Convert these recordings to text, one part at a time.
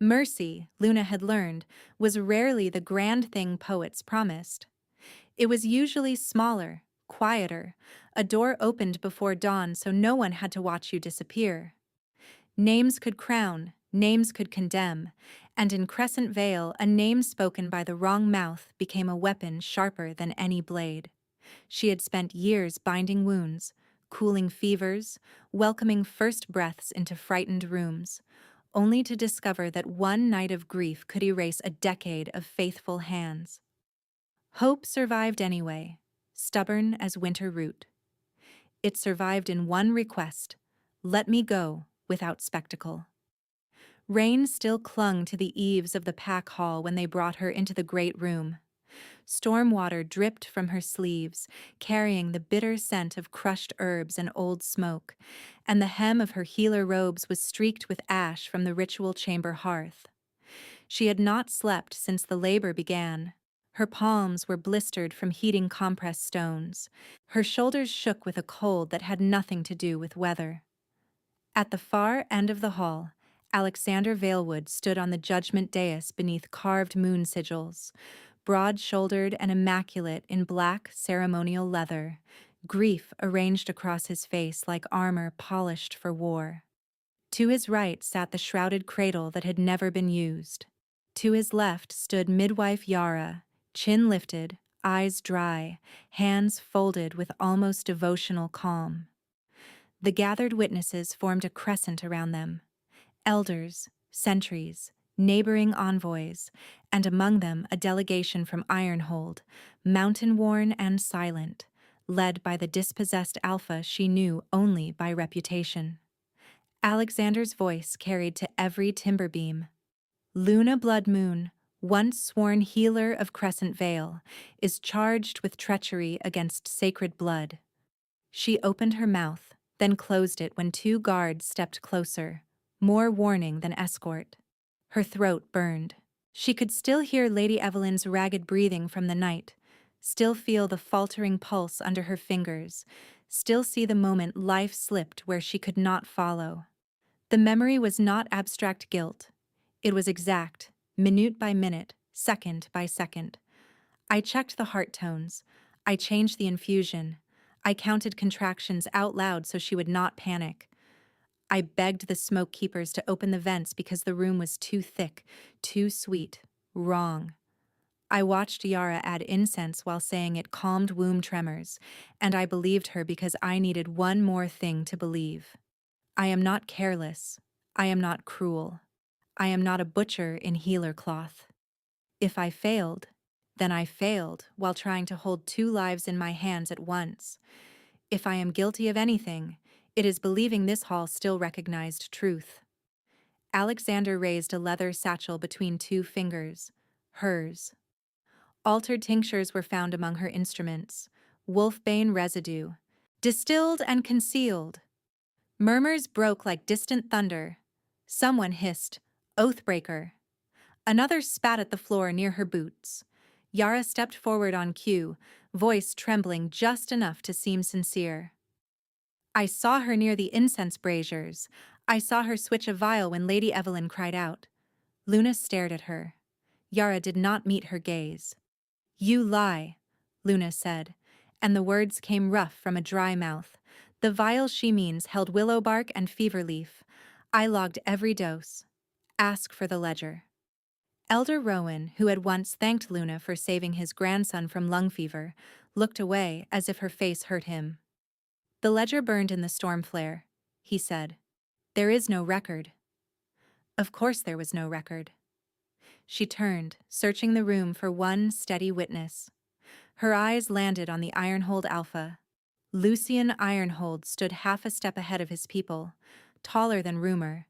Mercy, Luna had learned, was rarely the grand thing poets promised. It was usually smaller, quieter, a door opened before dawn so no one had to watch you disappear. Names could crown, names could condemn, and in Crescent Vale a name spoken by the wrong mouth became a weapon sharper than any blade. She had spent years binding wounds, cooling fevers, welcoming first breaths into frightened rooms, only to discover that one night of grief could erase a decade of faithful hands. Hope survived anyway, stubborn as winter root. It survived in one request: let me go without spectacle. Rain still clung to the eaves of the pack hall when they brought her into the great room. Storm water dripped from her sleeves, carrying the bitter scent of crushed herbs and old smoke, and the hem of her healer robes was streaked with ash from the ritual chamber hearth. She had not slept since the labor began. Her palms were blistered from heating compressed stones. Her shoulders shook with a cold that had nothing to do with weather. At the far end of the hall, Alexander Valewood stood on the judgment dais beneath carved moon sigils, broad-shouldered and immaculate in black ceremonial leather, grief arranged across his face like armor polished for war. To his right sat the shrouded cradle that had never been used. To his left stood midwife Yara, chin lifted, eyes dry, hands folded with almost devotional calm. The gathered witnesses formed a crescent around them: elders, sentries, neighboring envoys, and among them a delegation from Ironhold, mountain-worn and silent, led by the dispossessed Alpha she knew only by reputation. Alexander's voice carried to every timber beam. Luna Blood Moon, once sworn healer of Crescent Vale, is charged with treachery against sacred blood. She opened her mouth, then closed it when two guards stepped closer, more warning than escort. Her throat burned. She could still hear Lady Evelyn's ragged breathing from the night, still feel the faltering pulse under her fingers, still see the moment life slipped where she could not follow. The memory was not abstract guilt. It was exact, minute by minute, second by second. I checked the heart tones. I changed the infusion. I counted contractions out loud so she would not panic. I begged the smoke keepers to open the vents because the room was too thick, too sweet, wrong. I watched Yara add incense while saying it calmed womb tremors, and I believed her because I needed one more thing to believe. I am not careless. I am not cruel. I am not a butcher in healer cloth. If I failed, then I failed while trying to hold two lives in my hands at once. If I am guilty of anything, it is believing this hall still recognized truth. Alexander raised a leather satchel between two fingers, hers. Altered tinctures were found among her instruments, wolfbane residue, distilled and concealed. Murmurs broke like distant thunder. Someone hissed, "Oathbreaker." Another spat at the floor near her boots. Yara stepped forward on cue, voice trembling just enough to seem sincere. "I saw her near the incense braziers. I saw her switch a vial when Lady Evelyn cried out." Luna stared at her. Yara did not meet her gaze. "You lie," Luna said, and the words came rough from a dry mouth. "The vial she means held willow bark and fever leaf. I logged every dose. Ask for the ledger." Elder Rowan, who had once thanked Luna for saving his grandson from lung fever, looked away as if her face hurt him. "The ledger burned in the storm flare," he said. "There is no record." Of course there was no record. She turned, searching the room for one steady witness. Her eyes landed on the Ironhold Alpha. Lucian Ironhold stood half a step ahead of his people, taller than Rumor,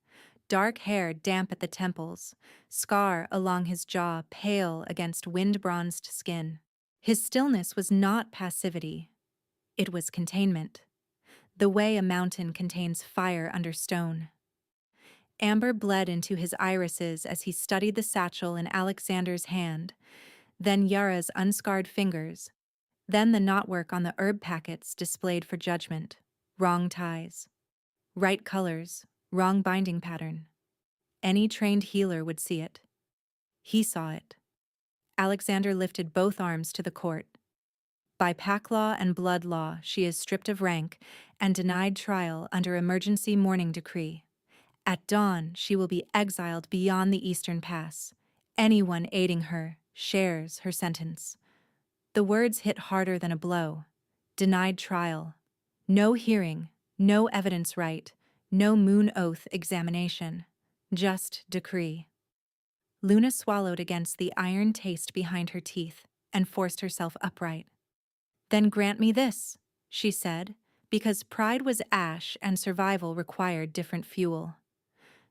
dark hair damp at the temples, scar along his jaw pale against wind-bronzed skin. His stillness was not passivity. It was containment, the way a mountain contains fire under stone. Amber bled into his irises as he studied the satchel in Alexander's hand, then Yara's unscarred fingers, then the knotwork on the herb packets displayed for judgment. Wrong ties. Right colors, wrong binding pattern. Any trained healer would see it. He saw it. Alexander lifted both arms to the court. By pack law and blood law, she is stripped of rank and denied trial under emergency mourning decree. At dawn, she will be exiled beyond the Eastern Pass. Anyone aiding her shares her sentence. The words hit harder than a blow. Denied trial. No hearing, no evidence right, no moon oath examination. Just decree. Luna swallowed against the iron taste behind her teeth and forced herself upright. Then grant me this, she said, because pride was ash and survival required different fuel.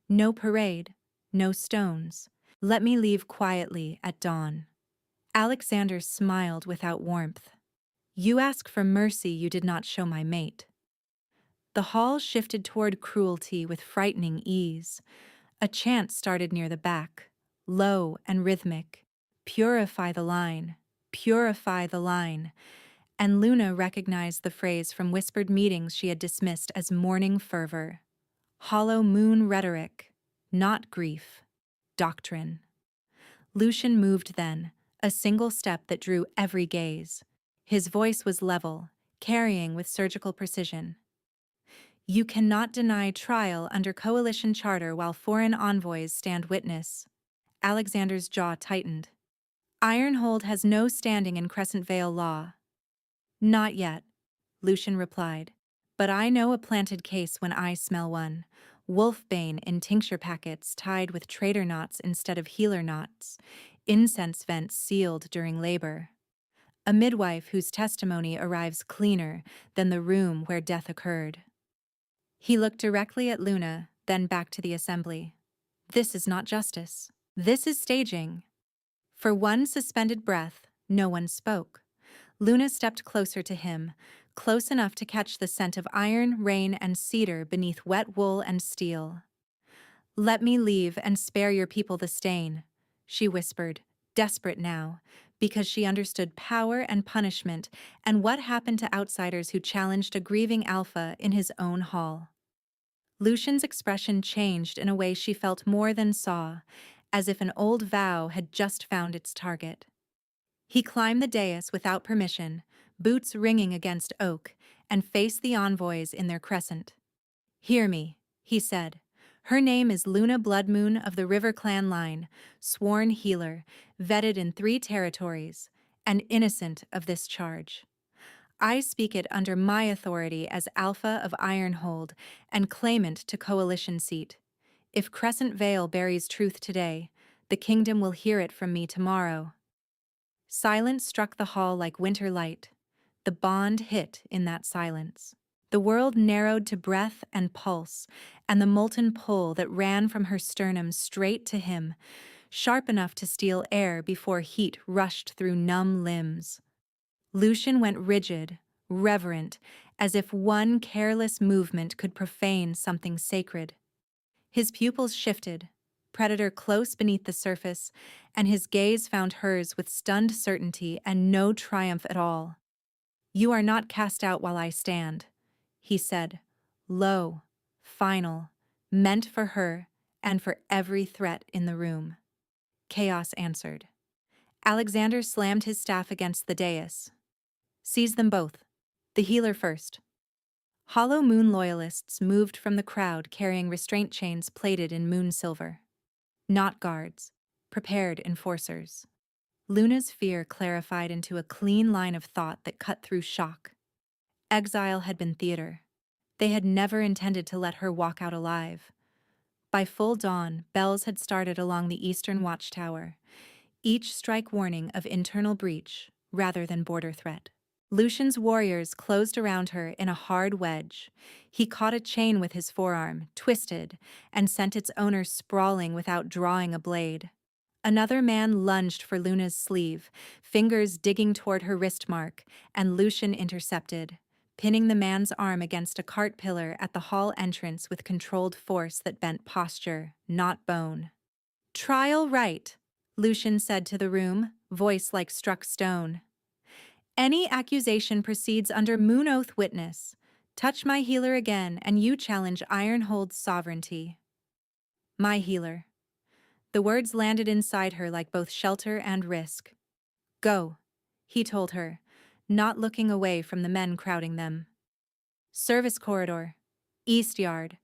No parade, no stones. Let me leave quietly at dawn. Alexander smiled without warmth. You ask for mercy you did not show my mate. The hall shifted toward cruelty with frightening ease. A chant started near the back, low and rhythmic. Purify the line, purify the line. And Luna recognized the phrase from whispered meetings she had dismissed as morning fervor. Hollow moon rhetoric, not grief, doctrine. Lucian moved then, a single step that drew every gaze. His voice was level, carrying with surgical precision. You cannot deny trial under coalition charter while foreign envoys stand witness. Alexander's jaw tightened. Ironhold has no standing in Crescent Vale law. Not yet, Lucian replied. But I know a planted case when I smell one. Wolfbane in tincture packets tied with traitor knots instead of healer knots. Incense vents sealed during labor. A midwife whose testimony arrives cleaner than the room where death occurred. He looked directly at Luna, then back to the assembly. This is not justice. This is staging. For one suspended breath, no one spoke. Luna stepped closer to him, close enough to catch the scent of iron, rain, and cedar beneath wet wool and steel. Let me leave and spare your people the stain, she whispered, desperate now, because she understood power and punishment and what happened to outsiders who challenged a grieving alpha in his own hall. Lucian's expression changed in a way she felt more than saw, as if an old vow had just found its target. He climbed the dais without permission, boots ringing against oak, and faced the envoys in their crescent. Hear me, he said. Her name is Luna Bloodmoon of the River Clan line, sworn healer, vetted in 3 territories, and innocent of this charge. I speak it under my authority as Alpha of Ironhold and claimant to coalition seat. If Crescent Vale buries truth today, the kingdom will hear it from me tomorrow. Silence struck the hall like winter light. The bond hit in that silence. The world narrowed to breath and pulse, and the molten pull that ran from her sternum straight to him, sharp enough to steal air before heat rushed through numb limbs. Lucian went rigid, reverent, as if one careless movement could profane something sacred. His pupils shifted, predator close beneath the surface, and his gaze found hers with stunned certainty and no triumph at all. You are not cast out while I stand, he said, low, final, meant for her and for every threat in the room. Chaos answered. Alexander slammed his staff against the dais. Seize them both. The healer first. Hollow Moon loyalists moved from the crowd carrying restraint chains plated in moon silver. Not guards, prepared enforcers. Luna's fear clarified into a clean line of thought that cut through shock. Exile had been theater. They had never intended to let her walk out alive. By full dawn, bells had started along the eastern watchtower, each strike warning of internal breach rather than border threat. Lucian's warriors closed around her in a hard wedge. He caught a chain with his forearm, twisted, and sent its owner sprawling without drawing a blade. Another man lunged for Luna's sleeve, fingers digging toward her wrist mark, and Lucian intercepted, pinning the man's arm against a cart pillar at the hall entrance with controlled force that bent posture, not bone. Trial right, Lucian said to the room, voice like struck stone. Any accusation proceeds under Moon Oath witness. Touch my healer again and you challenge Ironhold's sovereignty. My healer. The words landed inside her like both shelter and risk. Go, he told her, not looking away from the men crowding them. Service corridor. East yard.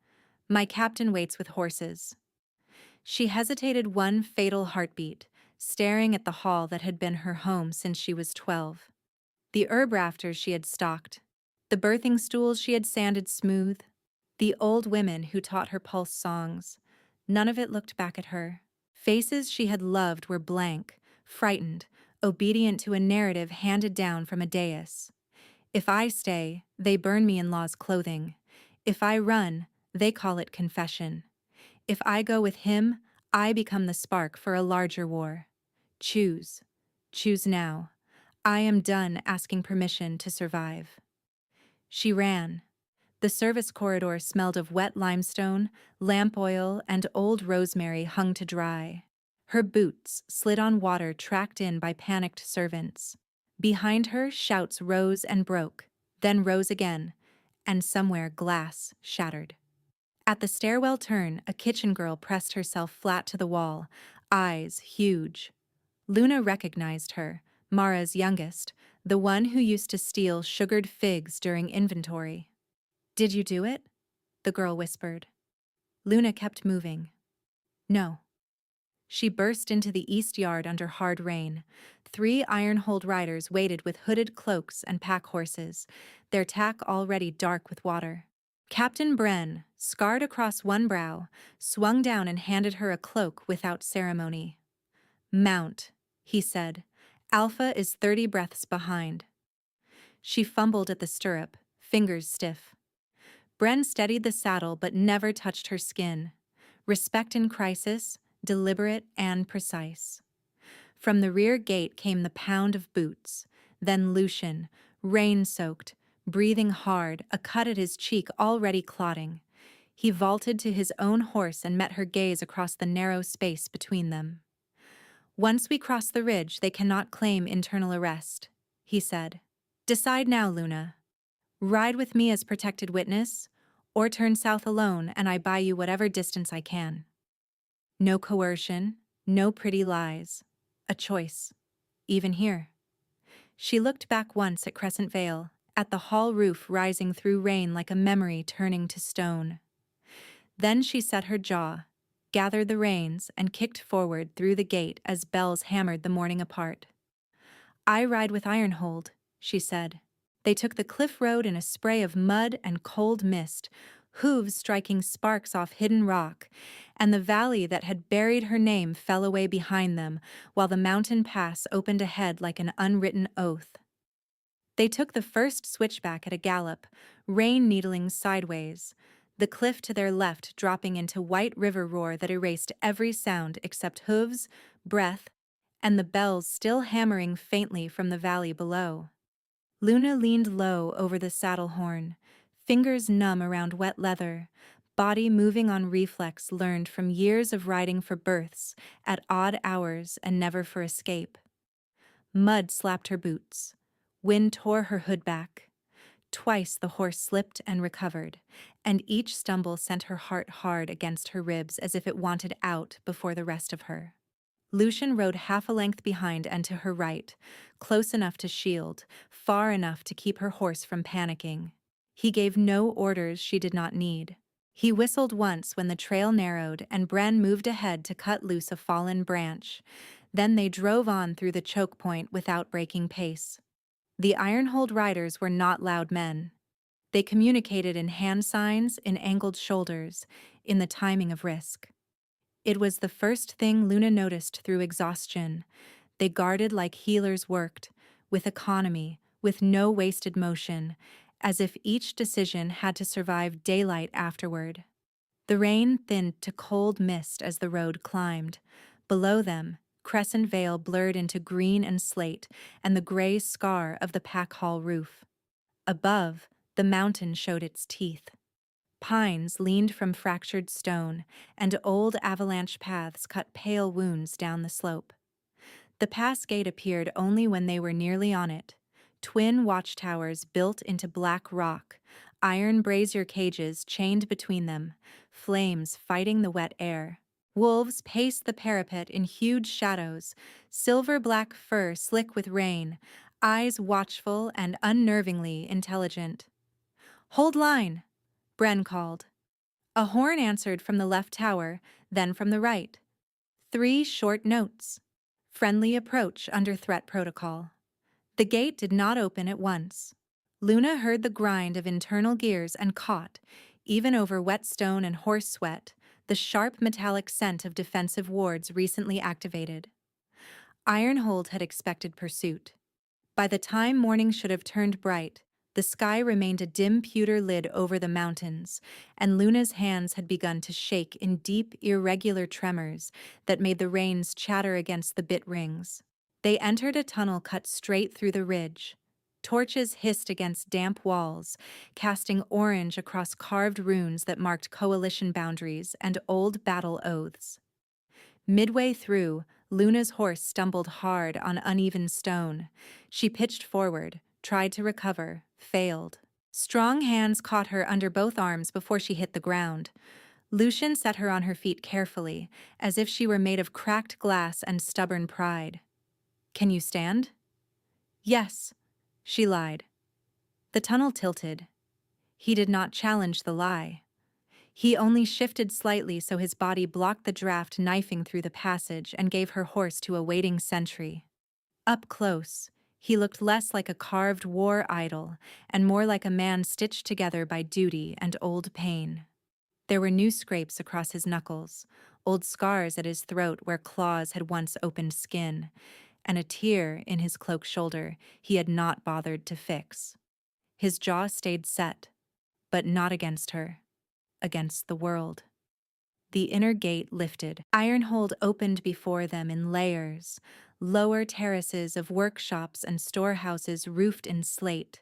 My captain waits with horses. She hesitated one fatal heartbeat, staring at the hall that had been her home since she was 12. The herb rafters she had stalked, the birthing stools she had sanded smooth, the old women who taught her pulse songs. None of it looked back at her. Faces she had loved were blank, frightened, obedient to a narrative handed down from a dais. If I stay, they burn me in law's clothing. If I run, they call it confession. If I go with him, I become the spark for a larger war. Choose. Choose now. I am done asking permission to survive. She ran. The service corridor smelled of wet limestone, lamp oil, and old rosemary hung to dry. Her boots slid on water tracked in by panicked servants. Behind her, shouts rose and broke, then rose again, and somewhere glass shattered. At the stairwell turn, a kitchen girl pressed herself flat to the wall, eyes huge. Luna recognized her, Mara's youngest, the one who used to steal sugared figs during inventory. Did you do it? The girl whispered. Luna kept moving. No. She burst into the east yard under hard rain. 3 iron-holed riders waited with hooded cloaks and pack horses, their tack already dark with water. Captain Bren, scarred across one brow, swung down and handed her a cloak without ceremony. Mount, he said. Alpha is 30 breaths behind. She fumbled at the stirrup, fingers stiff. Bren steadied the saddle but never touched her skin. Respect in crisis, deliberate and precise. From the rear gate came the pound of boots, then Lucian, rain-soaked, breathing hard, a cut at his cheek already clotting. He vaulted to his own horse and met her gaze across the narrow space between them. Once we cross the ridge, they cannot claim internal arrest, he said. Decide now, Luna. Ride with me as protected witness, or turn south alone and I buy you whatever distance I can. No coercion, no pretty lies. A choice. Even here. She looked back once at Crescent Vale, at the hall roof rising through rain like a memory turning to stone. Then she set her jaw, gathered the reins, and kicked forward through the gate as bells hammered the morning apart. I ride with Ironhold, she said. They took the cliff road in a spray of mud and cold mist, hooves striking sparks off hidden rock, and the valley that had buried her name fell away behind them, while the mountain pass opened ahead like an unwritten oath. They took the first switchback at a gallop, rain needling sideways, the cliff to their left dropping into white river roar that erased every sound except hooves, breath, and the bells still hammering faintly from the valley below. Luna leaned low over the saddle horn, fingers numb around wet leather, body moving on reflex learned from years of riding for berths, at odd hours and never for escape. Mud slapped her boots. Wind tore her hood back. Twice the horse slipped and recovered, and each stumble sent her heart hard against her ribs as if it wanted out before the rest of her. Lucian rode half a length behind and to her right, close enough to shield, far enough to keep her horse from panicking. He gave no orders she did not need. He whistled once when the trail narrowed and Bren moved ahead to cut loose a fallen branch. Then they drove on through the choke point without breaking pace. The Ironhold riders were not loud men. They communicated in hand signs, in angled shoulders, in the timing of risk. It was the first thing Luna noticed through exhaustion. They guarded like healers worked, with economy, with no wasted motion, as if each decision had to survive daylight afterward. The rain thinned to cold mist as the road climbed. Below them, Crescent Vale blurred into green and slate and the gray scar of the pack hall roof. Above, the mountain showed its teeth. Pines leaned from fractured stone, and old avalanche paths cut pale wounds down the slope. The pass gate appeared only when they were nearly on it. Twin watchtowers built into black rock, iron brazier cages chained between them, flames fighting the wet air. Wolves paced the parapet in huge shadows, silver-black fur slick with rain, eyes watchful and unnervingly intelligent. "Hold line!" Bren called. A horn answered from the left tower, then from the right. 3 short notes. Friendly approach under threat protocol. The gate did not open at once. Luna heard the grind of internal gears and caught, even over wet stone and horse sweat, the sharp metallic scent of defensive wards recently activated. Ironhold had expected pursuit. By the time morning should have turned bright, the sky remained a dim pewter lid over the mountains, and Luna's hands had begun to shake in deep, irregular tremors that made the reins chatter against the bit rings. They entered a tunnel cut straight through the ridge. Torches hissed against damp walls, casting orange across carved runes that marked coalition boundaries and old battle oaths. Midway through, Luna's horse stumbled hard on uneven stone. She pitched forward, tried to recover, failed. Strong hands caught her under both arms before she hit the ground. Lucian set her on her feet carefully, as if she were made of cracked glass and stubborn pride. "Can you stand?" "Yes," she lied. The tunnel tilted. He did not challenge the lie. He only shifted slightly so his body blocked the draft knifing through the passage and gave her horse to a waiting sentry. Up close, he looked less like a carved war idol and more like a man stitched together by duty and old pain. There were new scrapes across his knuckles, old scars at his throat where claws had once opened skin, and a tear in his cloak shoulder he had not bothered to fix. His jaw stayed set, but not against her, against the world. The inner gate lifted. Ironhold opened before them in layers, lower terraces of workshops and storehouses roofed in slate,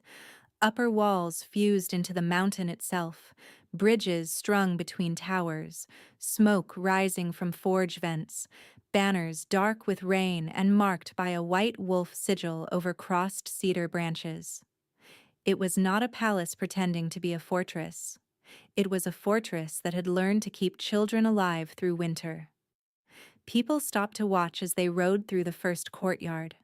upper walls fused into the mountain itself, bridges strung between towers, smoke rising from forge vents, banners dark with rain and marked by a white wolf sigil over crossed cedar branches. It was not a palace pretending to be a fortress. It was a fortress that had learned to keep children alive through winter. People stopped to watch as they rode through the first courtyard.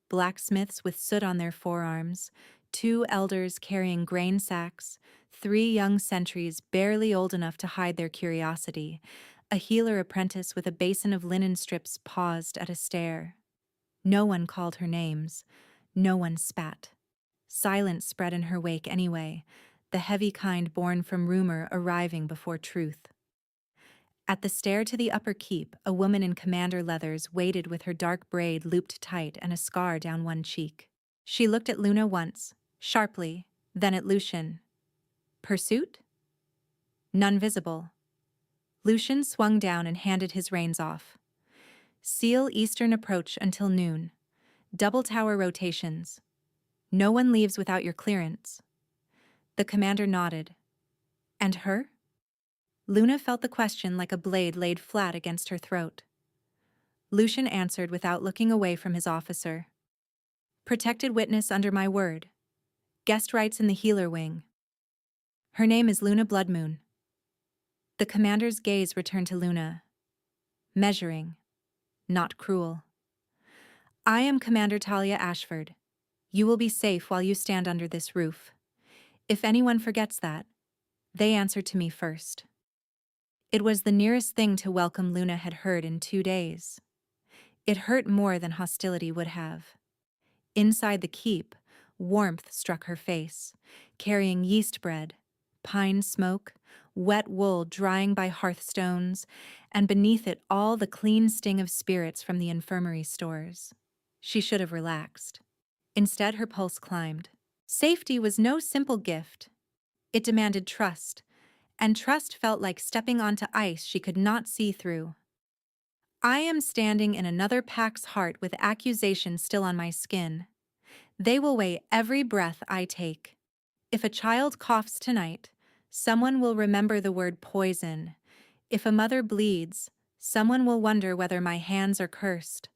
Blacksmiths with soot on their forearms, 2 elders carrying grain sacks, 3 young sentries barely old enough to hide their curiosity, a healer apprentice with a basin of linen strips paused at a stare. No one called her names. No one spat. Silence spread in her wake anyway, the heavy kind born from rumor arriving before truth. At the stair to the upper keep, a woman in commander leathers waited with her dark braid looped tight and a scar down one cheek. She looked at Luna once, sharply, then at Lucian. Pursuit? None visible. Lucian swung down and handed his reins off. Seal eastern approach until noon. Double tower rotations. No one leaves without your clearance. The commander nodded. And her? Luna felt the question like a blade laid flat against her throat. Lucian answered without looking away from his officer. Protected witness under my word. Guest rights in the healer wing. Her name is Luna Bloodmoon. The commander's gaze returned to Luna. Measuring, not cruel. I am Commander Talia Ashford. You will be safe while you stand under this roof. If anyone forgets that, they answer to me first. It was the nearest thing to welcome Luna had heard in 2 days. It hurt more than hostility would have. Inside the keep, warmth struck her face, carrying yeast bread, pine smoke, wet wool drying by hearthstones, and beneath it all the clean sting of spirits from the infirmary stores. She should have relaxed. Instead, her pulse climbed. Safety was no simple gift. It demanded trust, and trust felt like stepping onto ice she could not see through. I am standing in another pack's heart with accusation still on my skin. They will weigh every breath I take. If a child coughs tonight, someone will remember the word poison. If a mother bleeds, someone will wonder whether my hands are cursed.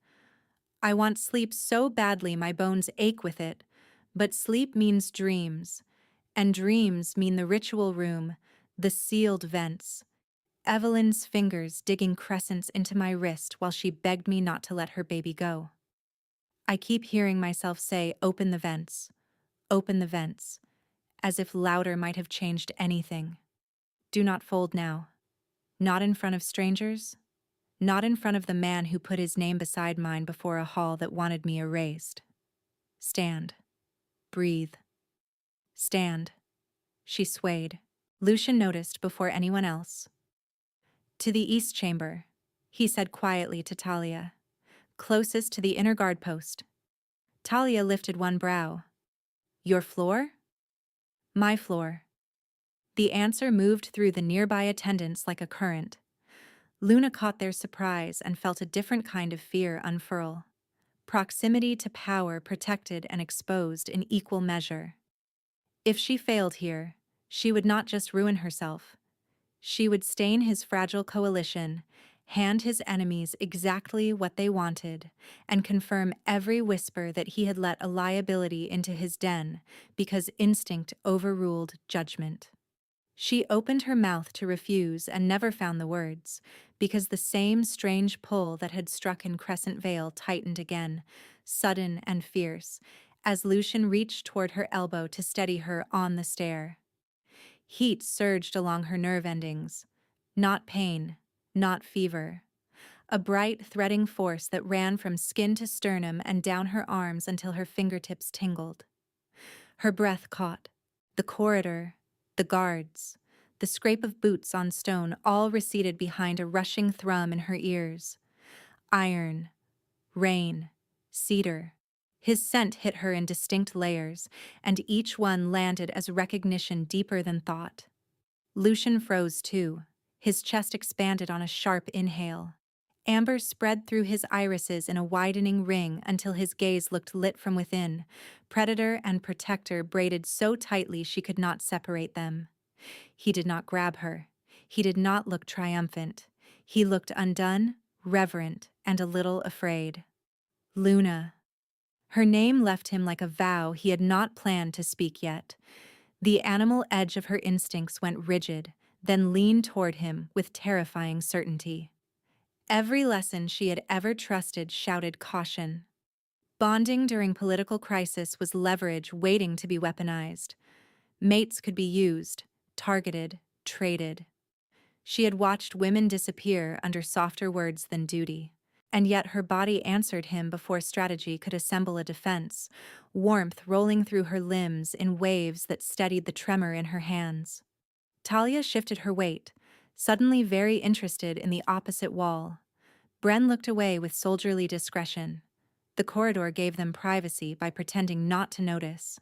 I want sleep so badly my bones ache with it, but sleep means dreams, and dreams mean the ritual room, the sealed vents, Evelyn's fingers digging crescents into my wrist while she begged me not to let her baby go. I keep hearing myself say, open the vents, as if louder might have changed anything. Do not fold now. Not in front of strangers. Not in front of the man who put his name beside mine before a hall that wanted me erased. Stand. Breathe. Stand. She swayed. Lucian noticed before anyone else. To the east chamber, he said quietly to Talia, closest to the inner guard post. Talia lifted one brow. Your floor? My floor. The answer moved through the nearby attendants like a current. Luna caught their surprise and felt a different kind of fear unfurl. Proximity to power protected and exposed in equal measure. If she failed here, she would not just ruin herself. She would stain his fragile coalition, hand his enemies exactly what they wanted, and confirm every whisper that he had let a liability into his den because instinct overruled judgment. She opened her mouth to refuse and never found the words, because the same strange pull that had struck in Crescent Vale tightened again, sudden and fierce, as Lucian reached toward her elbow to steady her on the stair. Heat surged along her nerve endings. Not pain, not fever. A bright, threading force that ran from skin to sternum and down her arms until her fingertips tingled. Her breath caught. The corridor, the guards, the scrape of boots on stone all receded behind a rushing thrum in her ears. Iron, rain, cedar. His scent hit her in distinct layers, and each one landed as recognition deeper than thought. Lucian froze too. His chest expanded on a sharp inhale. Amber spread through his irises in a widening ring until his gaze looked lit from within, predator and protector braided so tightly she could not separate them. He did not grab her. He did not look triumphant. He looked undone, reverent, and a little afraid. Luna. Her name left him like a vow he had not planned to speak yet. The animal edge of her instincts went rigid, then leaned toward him with terrifying certainty. Every lesson she had ever trusted shouted caution. Bonding during political crisis was leverage waiting to be weaponized. Mates could be used, targeted, traded. She had watched women disappear under softer words than duty. And yet her body answered him before strategy could assemble a defense, warmth rolling through her limbs in waves that steadied the tremor in her hands. Talia shifted her weight, suddenly very interested in the opposite wall. Bren looked away with soldierly discretion. The corridor gave them privacy by pretending not to notice.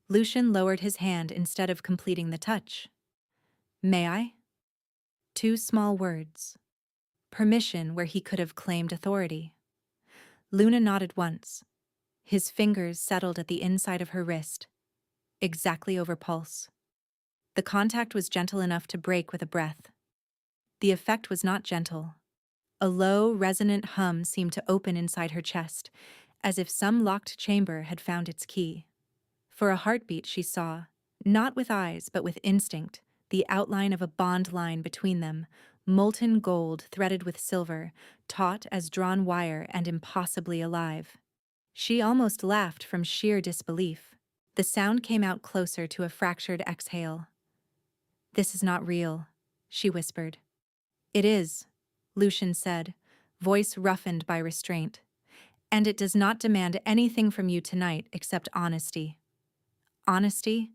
Lucian lowered his hand instead of completing the touch. May I? Two small words. Permission where he could have claimed authority. Luna nodded once. His fingers settled at the inside of her wrist, exactly over pulse. The contact was gentle enough to break with a breath. The effect was not gentle. A low, resonant hum seemed to open inside her chest, as if some locked chamber had found its key. For a heartbeat she saw, not with eyes but with instinct, the outline of a bond line between them, molten gold threaded with silver, taut as drawn wire and impossibly alive. She almost laughed from sheer disbelief. The sound came out closer to a fractured exhale. This is not real, she whispered. It is, Lucian said, voice roughened by restraint. And it does not demand anything from you tonight except honesty. Honesty,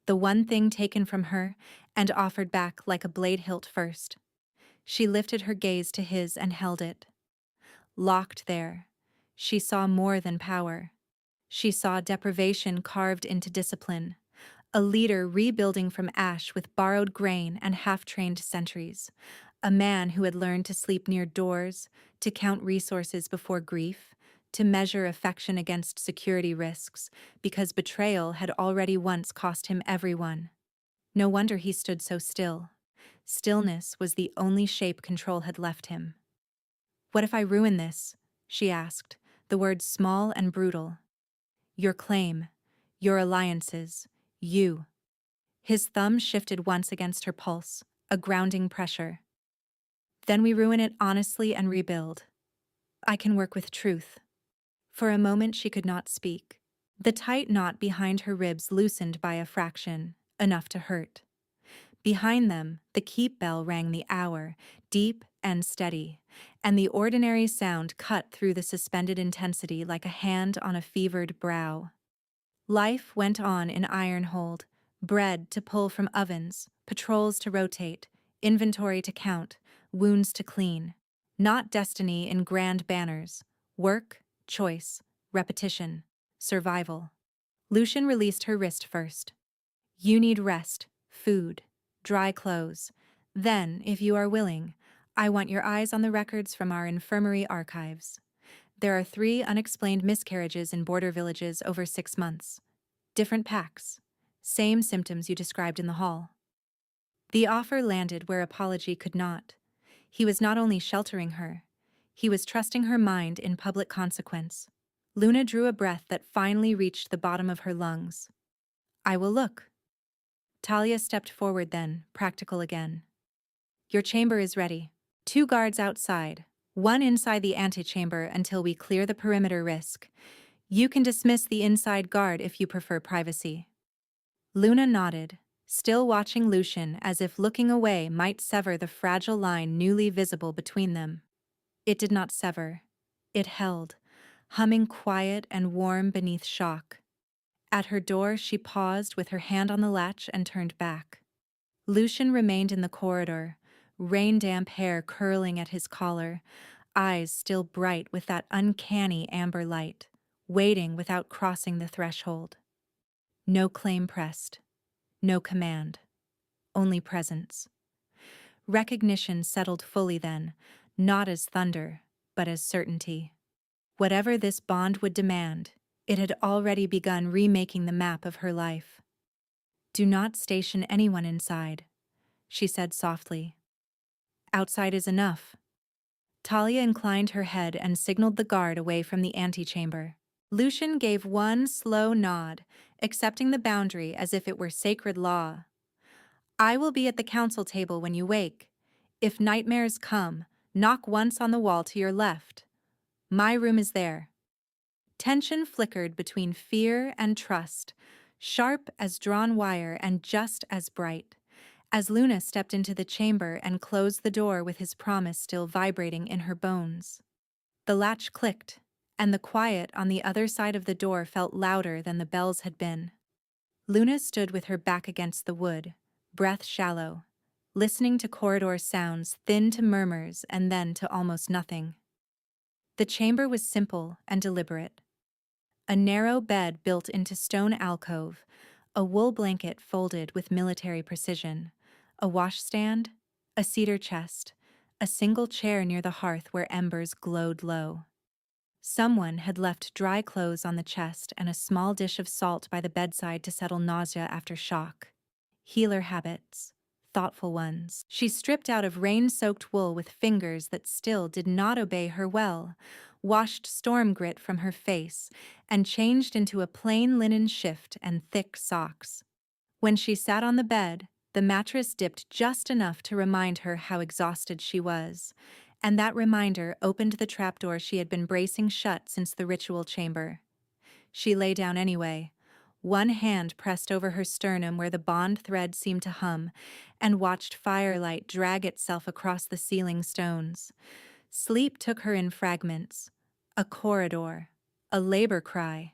the one thing taken from her and offered back like a blade hilt first. She lifted her gaze to his and held it. Locked there, she saw more than power. She saw deprivation carved into discipline, a leader rebuilding from ash with borrowed grain and half-trained sentries, a man who had learned to sleep near doors, to count resources before grief, to measure affection against security risks, because betrayal had already once cost him everyone. No wonder he stood so still. Stillness was the only shape control had left him. What if I ruin this? She asked, the words small and brutal. Your claim, your alliances, you. His thumb shifted once against her pulse, a grounding pressure. Then we ruin it honestly and rebuild. I can work with truth. For a moment she could not speak. The tight knot behind her ribs loosened by a fraction, enough to hurt. Behind them, the keep bell rang the hour, deep and steady, and the ordinary sound cut through the suspended intensity like a hand on a fevered brow. Life went on in Ironhold, bread to pull from ovens, patrols to rotate, inventory to count, wounds to clean. Not destiny in grand banners. Work, choice, repetition, survival. Lucian released her wrist first. You need rest, food, dry clothes. Then, if you are willing, I want your eyes on the records from our infirmary archives. There are 3 unexplained miscarriages in border villages over 6 months. Different packs. Same symptoms you described in the hall. The offer landed where apology could not. He was not only sheltering her, he was trusting her mind in public consequence. Luna drew a breath that finally reached the bottom of her lungs. I will look. Talia stepped forward then, practical again. Your chamber is ready. 2 guards outside, 1 inside the antechamber until we clear the perimeter risk. You can dismiss the inside guard if you prefer privacy. Luna nodded, still watching Lucian as if looking away might sever the fragile line newly visible between them. It did not sever. It held, humming quiet and warm beneath shock. At her door she paused with her hand on the latch and turned back. Lucian remained in the corridor, rain-damp hair curling at his collar, eyes still bright with that uncanny amber light, waiting without crossing the threshold. No claim pressed. No command. Only presence. Recognition settled fully then, not as thunder, but as certainty. Whatever this bond would demand, it had already begun remaking the map of her life. Do not station anyone inside, she said softly. Outside is enough. Talia inclined her head and signaled the guard away from the antechamber. Lucian gave one slow nod, accepting the boundary as if it were sacred law. I will be at the council table when you wake. If nightmares come, knock once on the wall to your left. My room is there. Tension flickered between fear and trust, sharp as drawn wire and just as bright, as Luna stepped into the chamber and closed the door with his promise still vibrating in her bones. The latch clicked, and the quiet on the other side of the door felt louder than the bells had been. Luna stood with her back against the wood, breath shallow, listening to corridor sounds thin to murmurs and then to almost nothing. The chamber was simple and deliberate. A narrow bed built into stone alcove, a wool blanket folded with military precision, a washstand, a cedar chest, a single chair near the hearth where embers glowed low. Someone had left dry clothes on the chest and a small dish of salt by the bedside to settle nausea after shock. Healer habits, thoughtful ones. She stripped out of rain-soaked wool with fingers that still did not obey her well, washed storm grit from her face, and changed into a plain linen shift and thick socks. When she sat on the bed, the mattress dipped just enough to remind her how exhausted she was, and that reminder opened the trapdoor she had been bracing shut since the ritual chamber. She lay down anyway, one hand pressed over her sternum where the bond thread seemed to hum, and watched firelight drag itself across the ceiling stones. Sleep took her in fragments. A corridor, a labor cry,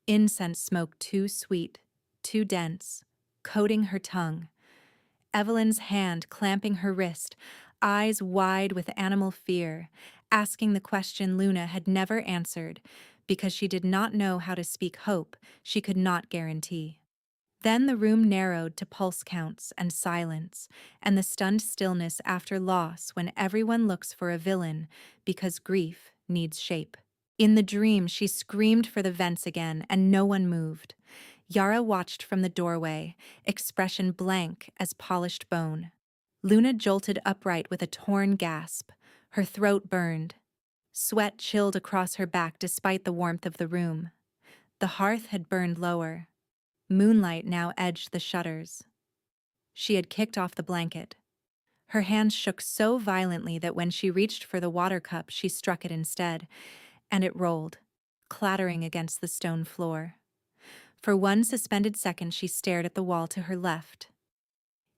incense smoke too sweet, too dense, coating her tongue. Evelyn's hand clamping her wrist, eyes wide with animal fear, asking the question Luna had never answered, because she did not know how to speak hope she could not guarantee. Then the room narrowed to pulse counts and silence, and the stunned stillness after loss when everyone looks for a villain because grief needs shape. In the dream, she screamed for the vents again, and no one moved. Yara watched from the doorway, expression blank as polished bone. Luna jolted upright with a torn gasp. Her throat burned. Sweat chilled across her back despite the warmth of the room. The hearth had burned lower. Moonlight now edged the shutters. She had kicked off the blanket. Her hand shook so violently that when she reached for the water cup, she struck it instead, and it rolled, clattering against the stone floor. For one suspended second, she stared at the wall to her left.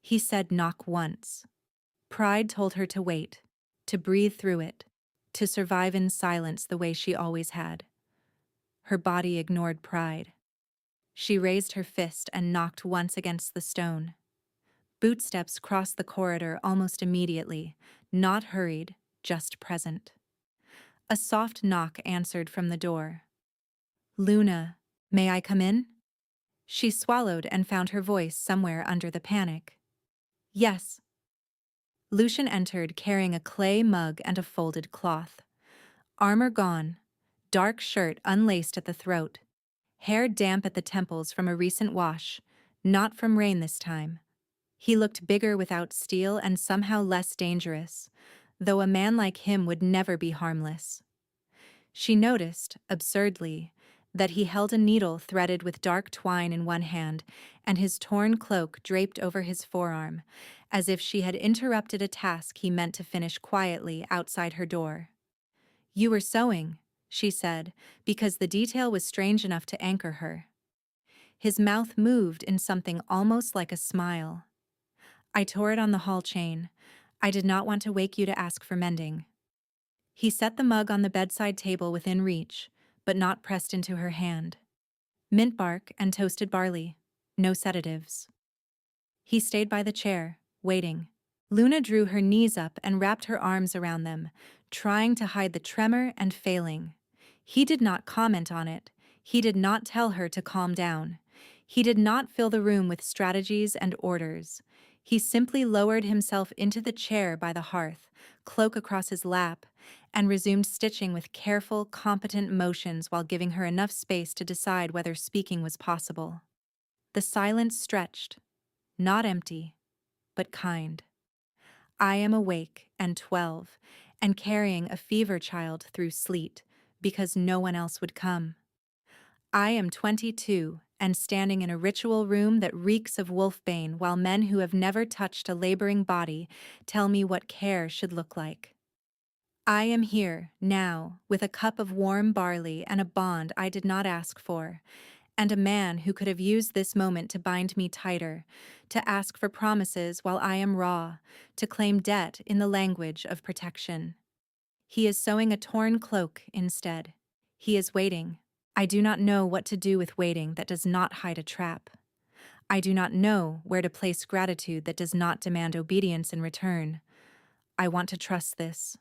He said, "Knock once." Pride told her to wait, to breathe through it, to survive in silence the way she always had. Her body ignored pride. She raised her fist and knocked once against the stone. Bootsteps crossed the corridor almost immediately, not hurried, just present. A soft knock answered from the door. "Luna, may I come in?" She swallowed and found her voice somewhere under the panic. "Yes." Lucian entered carrying a clay mug and a folded cloth. Armor gone, dark shirt unlaced at the throat, hair damp at the temples from a recent wash, not from rain this time. He looked bigger without steel and somehow less dangerous, though a man like him would never be harmless. She noticed, absurdly, that he held a needle threaded with dark twine in one hand and his torn cloak draped over his forearm, as if she had interrupted a task he meant to finish quietly outside her door. "You were sewing," she said, because the detail was strange enough to anchor her. His mouth moved in something almost like a smile. "I tore it on the hall chain. I did not want to wake you to ask for mending." He set the mug on the bedside table within reach, but not pressed into her hand. Mint bark and toasted barley. No sedatives. He stayed by the chair, waiting. Luna drew her knees up and wrapped her arms around them, trying to hide the tremor and failing. He did not comment on it. He did not tell her to calm down. He did not fill the room with strategies and orders. He simply lowered himself into the chair by the hearth, cloak across his lap, and resumed stitching with careful, competent motions while giving her enough space to decide whether speaking was possible. The silence stretched, not empty, but kind. "I am awake and 12, and carrying a fever child through sleet, because no one else would come. I am 22 and standing in a ritual room that reeks of wolfbane while men who have never touched a laboring body tell me what care should look like. I am here, now, with a cup of warm barley and a bond I did not ask for, and a man who could have used this moment to bind me tighter, to ask for promises while I am raw, to claim debt in the language of protection. He is sewing a torn cloak instead. He is waiting. I do not know what to do with waiting that does not hide a trap. I do not know where to place gratitude that does not demand obedience in return. I want to trust this.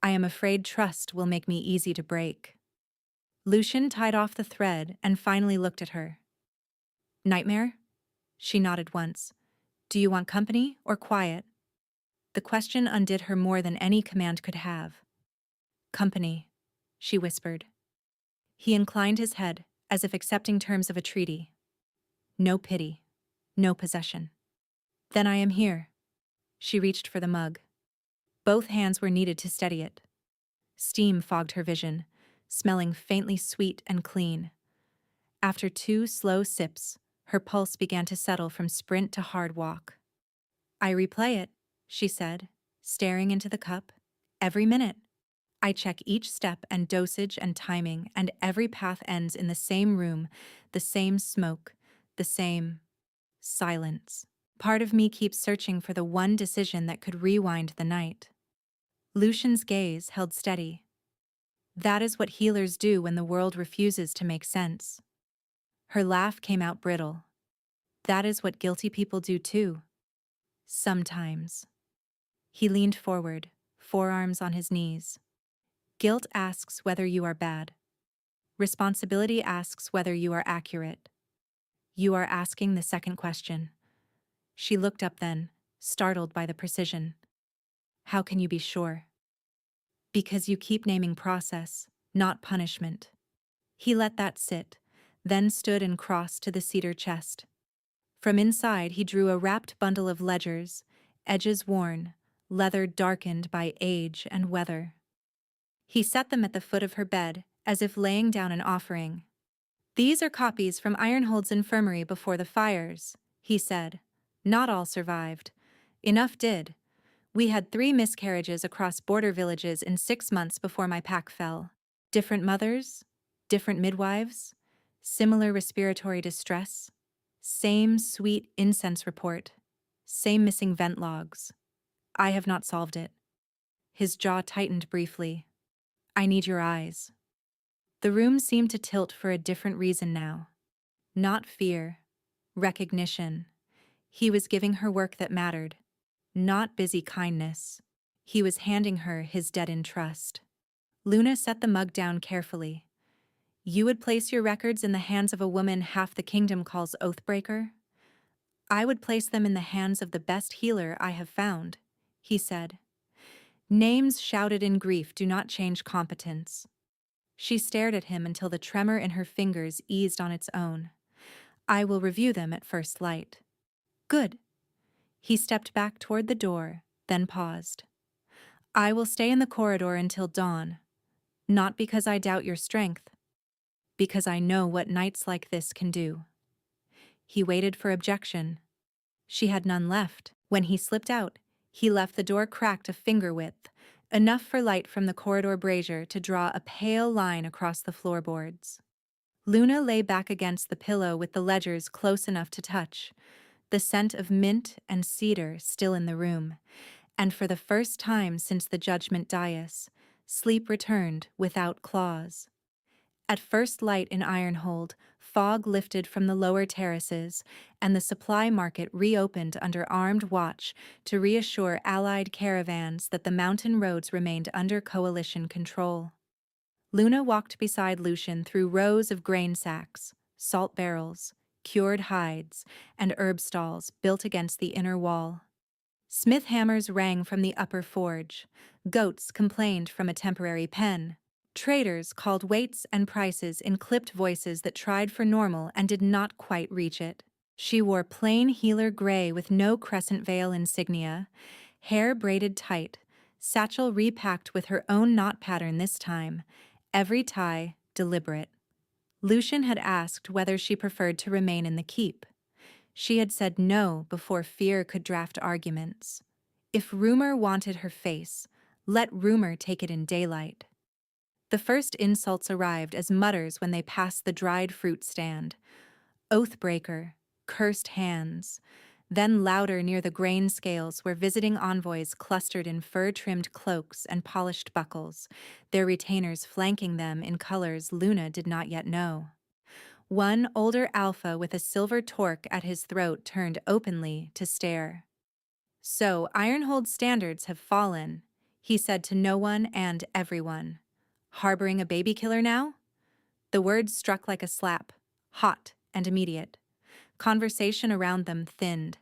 I am afraid trust will make me easy to break." Lucian tied off the thread and finally looked at her. "Nightmare?" She nodded once. "Do you want company or quiet?" The question undid her more than any command could have. "Company," she whispered. He inclined his head, as if accepting terms of a treaty. "No pity. No possession." "Then I am here." She reached for the mug. Both hands were needed to steady it. Steam fogged her vision, smelling faintly sweet and clean. After 2 slow sips, her pulse began to settle from sprint to hard walk. "I replay it," she said, staring into the cup. "Every minute. I check each step and dosage and timing, and every path ends in the same room, the same smoke, the same silence. Part of me keeps searching for the one decision that could rewind the night." Lucian's gaze held steady. "That is what healers do when the world refuses to make sense." Her laugh came out brittle. "That is what guilty people do too. Sometimes." He leaned forward, forearms on his knees. "Guilt asks whether you are bad. Responsibility asks whether you are accurate. You are asking the second question." She looked up then, startled by the precision. "How can you be sure?" "Because you keep naming process, not punishment." He let that sit, then stood and crossed to the cedar chest. From inside he drew a wrapped bundle of ledgers, edges worn, leather darkened by age and weather. He set them at the foot of her bed, as if laying down an offering. "These are copies from Ironhold's infirmary before the fires," he said. "Not all survived. Enough did. We had 3 miscarriages across border villages in 6 months before my pack fell. Different mothers, different midwives, similar respiratory distress, same sweet incense report, same missing vent logs. I have not solved it. His jaw tightened briefly. I need your eyes. The room seemed to tilt for a different reason now. Not fear, recognition. He was giving her work that mattered. Not busy kindness. He was handing her his debt in trust. Luna set the mug down carefully. You would place your records in the hands of a woman half the kingdom calls Oathbreaker? I would place them in the hands of the best healer I have found, he said. Names shouted in grief do not change competence. She stared at him until the tremor in her fingers eased on its own. I will review them at first light. Good. He stepped back toward the door, then paused. I will stay in the corridor until dawn, not because I doubt your strength, because I know what nights like this can do. He waited for objection. She had none left. When he slipped out, he left the door cracked a finger width, enough for light from the corridor brazier to draw a pale line across the floorboards. Luna lay back against the pillow with the ledgers close enough to touch, the scent of mint and cedar still in the room, and for the first time since the judgment dais, sleep returned without claws. At first light in Ironhold, fog lifted from the lower terraces, and the supply market reopened under armed watch to reassure allied caravans that the mountain roads remained under coalition control. Luna walked beside Lucian through rows of grain sacks, salt barrels, cured hides, and herb stalls built against the inner wall. Smith hammers rang from the upper forge, goats complained from a temporary pen. Traders called weights and prices in clipped voices that tried for normal and did not quite reach it. She wore plain healer gray with no crescent veil insignia, hair braided tight, satchel repacked with her own knot pattern this time, every tie deliberate. Lucian had asked whether she preferred to remain in the keep. She had said no before fear could draft arguments. If rumor wanted her face, let rumor take it in daylight. The first insults arrived as mutters when they passed the dried fruit stand. Oathbreaker, cursed hands. Then louder near the grain scales where visiting envoys clustered in fur-trimmed cloaks and polished buckles, their retainers flanking them in colors Luna did not yet know. One older alpha with a silver torque at his throat turned openly to stare. So Ironhold's standards have fallen, he said to no one and everyone. Harboring a baby killer now? The words struck like a slap, hot and immediate. Conversation around them thinned.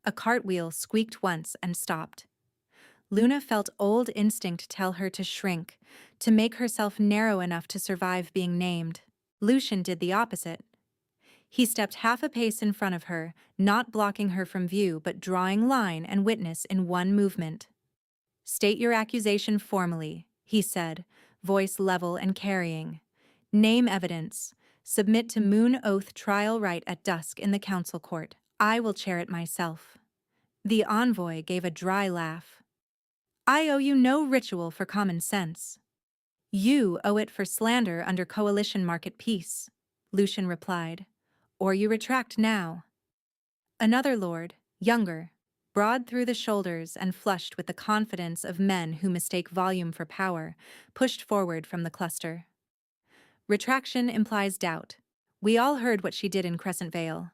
A cartwheel squeaked once and stopped. Luna felt old instinct tell her to shrink, to make herself narrow enough to survive being named. Lucian did the opposite. He stepped half a pace in front of her, not blocking her from view but drawing line and witness in one movement. State your accusation formally, he said, voice level and carrying. Name evidence. Submit to Moon Oath trial right at dusk in the council court. I will chair it myself. The envoy gave a dry laugh. I owe you no ritual for common sense. You owe it for slander under coalition market peace, Lucian replied. Or you retract now. Another lord, younger, broad through the shoulders and flushed with the confidence of men who mistake volume for power, pushed forward from the cluster. Retraction implies doubt. We all heard what she did in Crescent Vale.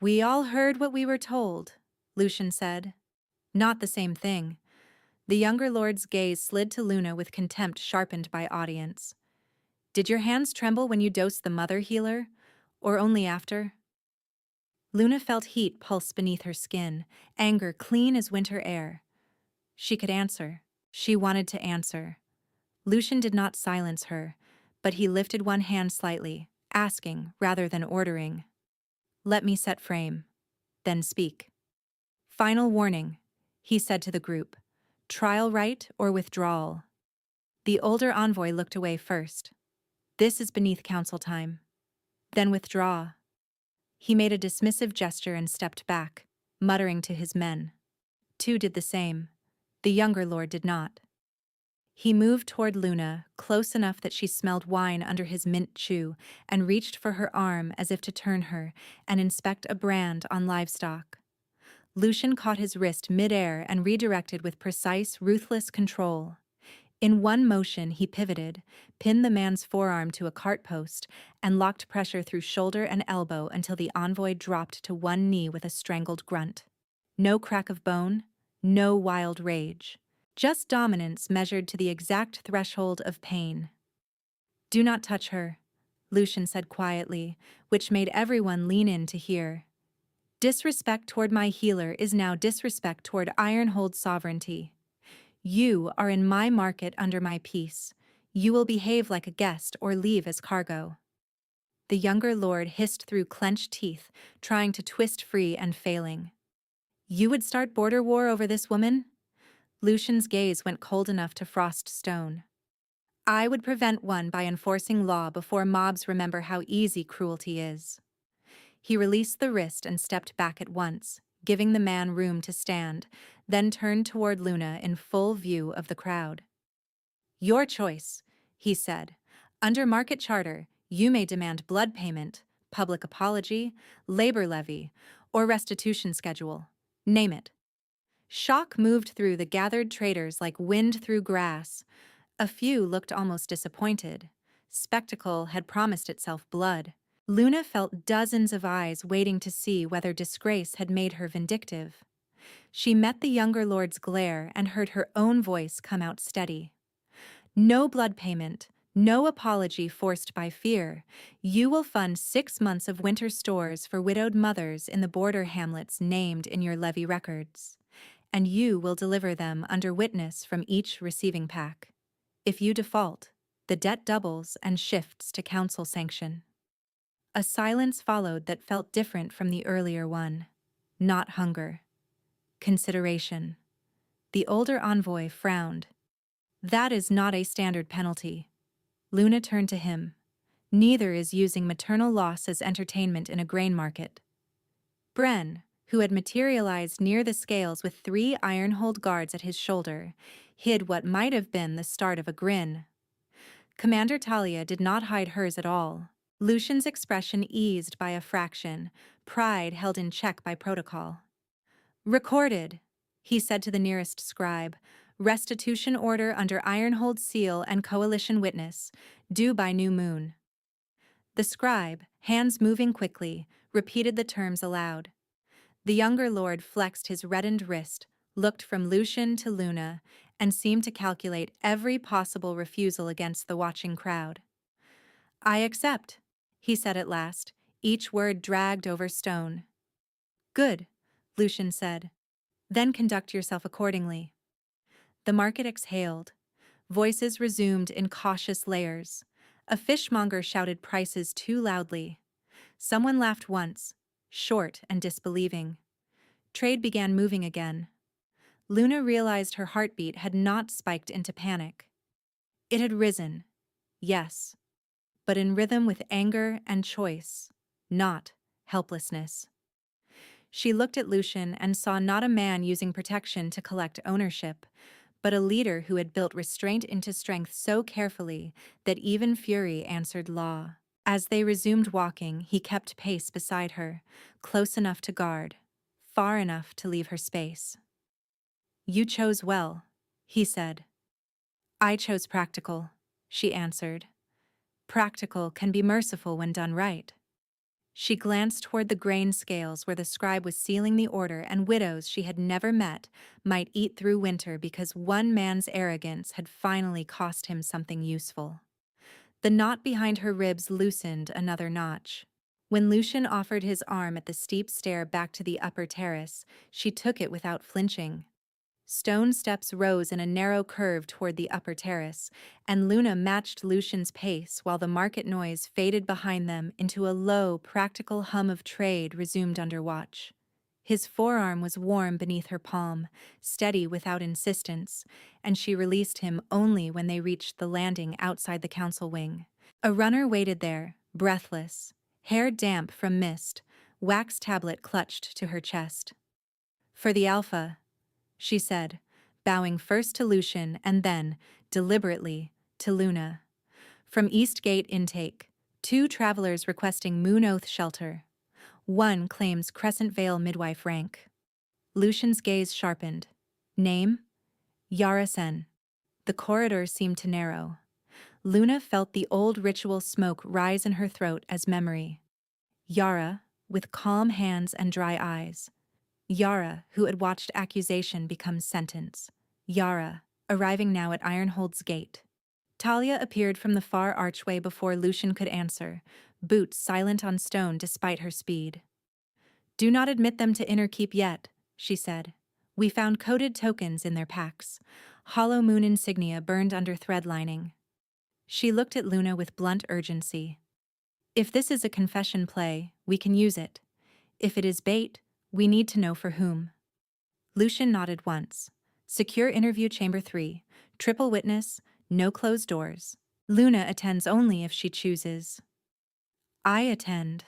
We all heard what we were told, Lucian said. Not the same thing. The younger lord's gaze slid to Luna with contempt sharpened by audience. Did your hands tremble when you dosed the mother healer, or only after? Luna felt heat pulse beneath her skin, anger clean as winter air. She could answer. She wanted to answer. Lucian did not silence her, but he lifted one hand slightly, asking rather than ordering. Let me set frame. Then speak. Final warning, he said to the group. Trial right or withdrawal? The older envoy looked away first. This is beneath council time. Then withdraw. He made a dismissive gesture and stepped back, muttering to his men. Two did the same. The younger lord did not. He moved toward Luna, close enough that she smelled wine under his mint chew, and reached for her arm as if to turn her and inspect a brand on livestock. Lucian caught his wrist mid-air and redirected with precise, ruthless control. In one motion, he pivoted, pinned the man's forearm to a cart post, and locked pressure through shoulder and elbow until the envoy dropped to one knee with a strangled grunt. No crack of bone, no wild rage. Just dominance measured to the exact threshold of pain. "Do not touch her," Lucian said quietly, which made everyone lean in to hear. "Disrespect toward my healer is now disrespect toward Ironhold's sovereignty. You are in my market under my peace. You will behave like a guest or leave as cargo." The younger lord hissed through clenched teeth, trying to twist free and failing. "You would start border war over this woman?" Lucian's gaze went cold enough to frost stone. "I would prevent one by enforcing law before mobs remember how easy cruelty is." He released the wrist and stepped back at once, giving the man room to stand, then turned toward Luna in full view of the crowd. "Your choice," he said. "Under market charter, you may demand blood payment, public apology, labor levy, or restitution schedule. Name it." Shock moved through the gathered traders like wind through grass. A few looked almost disappointed. Spectacle had promised itself blood. Luna felt dozens of eyes waiting to see whether disgrace had made her vindictive. She met the younger lord's glare and heard her own voice come out steady. "No blood payment, no apology forced by fear. You will fund 6 months of winter stores for widowed mothers in the border hamlets named in your levy records. And you will deliver them under witness from each receiving pack. If you default, the debt doubles and shifts to council sanction." A silence followed that felt different from the earlier one. Not hunger. Consideration. The older envoy frowned. "That is not a standard penalty." Luna turned to him. "Neither is using maternal loss as entertainment in a grain market." Bren, who had materialized near the scales with 3 Ironhold guards at his shoulder, hid what might have been the start of a grin. Commander Talia did not hide hers at all. Lucian's expression eased by a fraction, pride held in check by protocol. "Recorded," he said to the nearest scribe. "Restitution order under Ironhold seal and coalition witness, due by new moon." The scribe, hands moving quickly, repeated the terms aloud. The younger lord flexed his reddened wrist, looked from Lucian to Luna, and seemed to calculate every possible refusal against the watching crowd. "I accept," he said at last, each word dragged over stone. "Good," Lucian said. "Then conduct yourself accordingly." The market exhaled. Voices resumed in cautious layers. A fishmonger shouted prices too loudly. Someone laughed once, short and disbelieving. Trade began moving again. Luna realized her heartbeat had not spiked into panic. It had risen, yes, but in rhythm with anger and choice, not helplessness. She looked at Lucian and saw not a man using protection to collect ownership, but a leader who had built restraint into strength so carefully that even fury answered law. As they resumed walking, he kept pace beside her, close enough to guard, far enough to leave her space. "You chose well," he said. "I chose practical," she answered. "Practical can be merciful when done right." She glanced toward the grain scales where the scribe was sealing the order, and widows she had never met might eat through winter because one man's arrogance had finally cost him something useful. The knot behind her ribs loosened another notch. When Lucian offered his arm at the steep stair back to the upper terrace, she took it without flinching. Stone steps rose in a narrow curve toward the upper terrace, and Luna matched Lucian's pace while the market noise faded behind them into a low, practical hum of trade resumed under watch. His forearm was warm beneath her palm, steady without insistence, and she released him only when they reached the landing outside the council wing. A runner waited there, breathless, hair damp from mist, wax tablet clutched to her chest. "For the Alpha," she said, bowing first to Lucian and then, deliberately, to Luna. From East Gate Intake, 2 travelers requesting Moon Oath shelter. 1 claims Crescent Vale midwife rank. Lucian's gaze sharpened. Name? Yara Sen. The corridor seemed to narrow. Luna felt the old ritual smoke rise in her throat as memory. Yara, with calm hands and dry eyes. Yara, who had watched accusation become sentence. Yara, arriving now at Ironhold's gate. Talia appeared from the far archway before Lucian could answer, boots silent on stone despite her speed. "Do not admit them to Inner Keep yet," she said. "We found coded tokens in their packs. Hollow moon insignia burned under thread lining." She looked at Luna with blunt urgency. "If this is a confession play, we can use it. If it is bait, we need to know for whom." Lucian nodded once. "Secure interview chamber 3. Triple witness, no closed doors. Luna attends only if she chooses." "I attend,"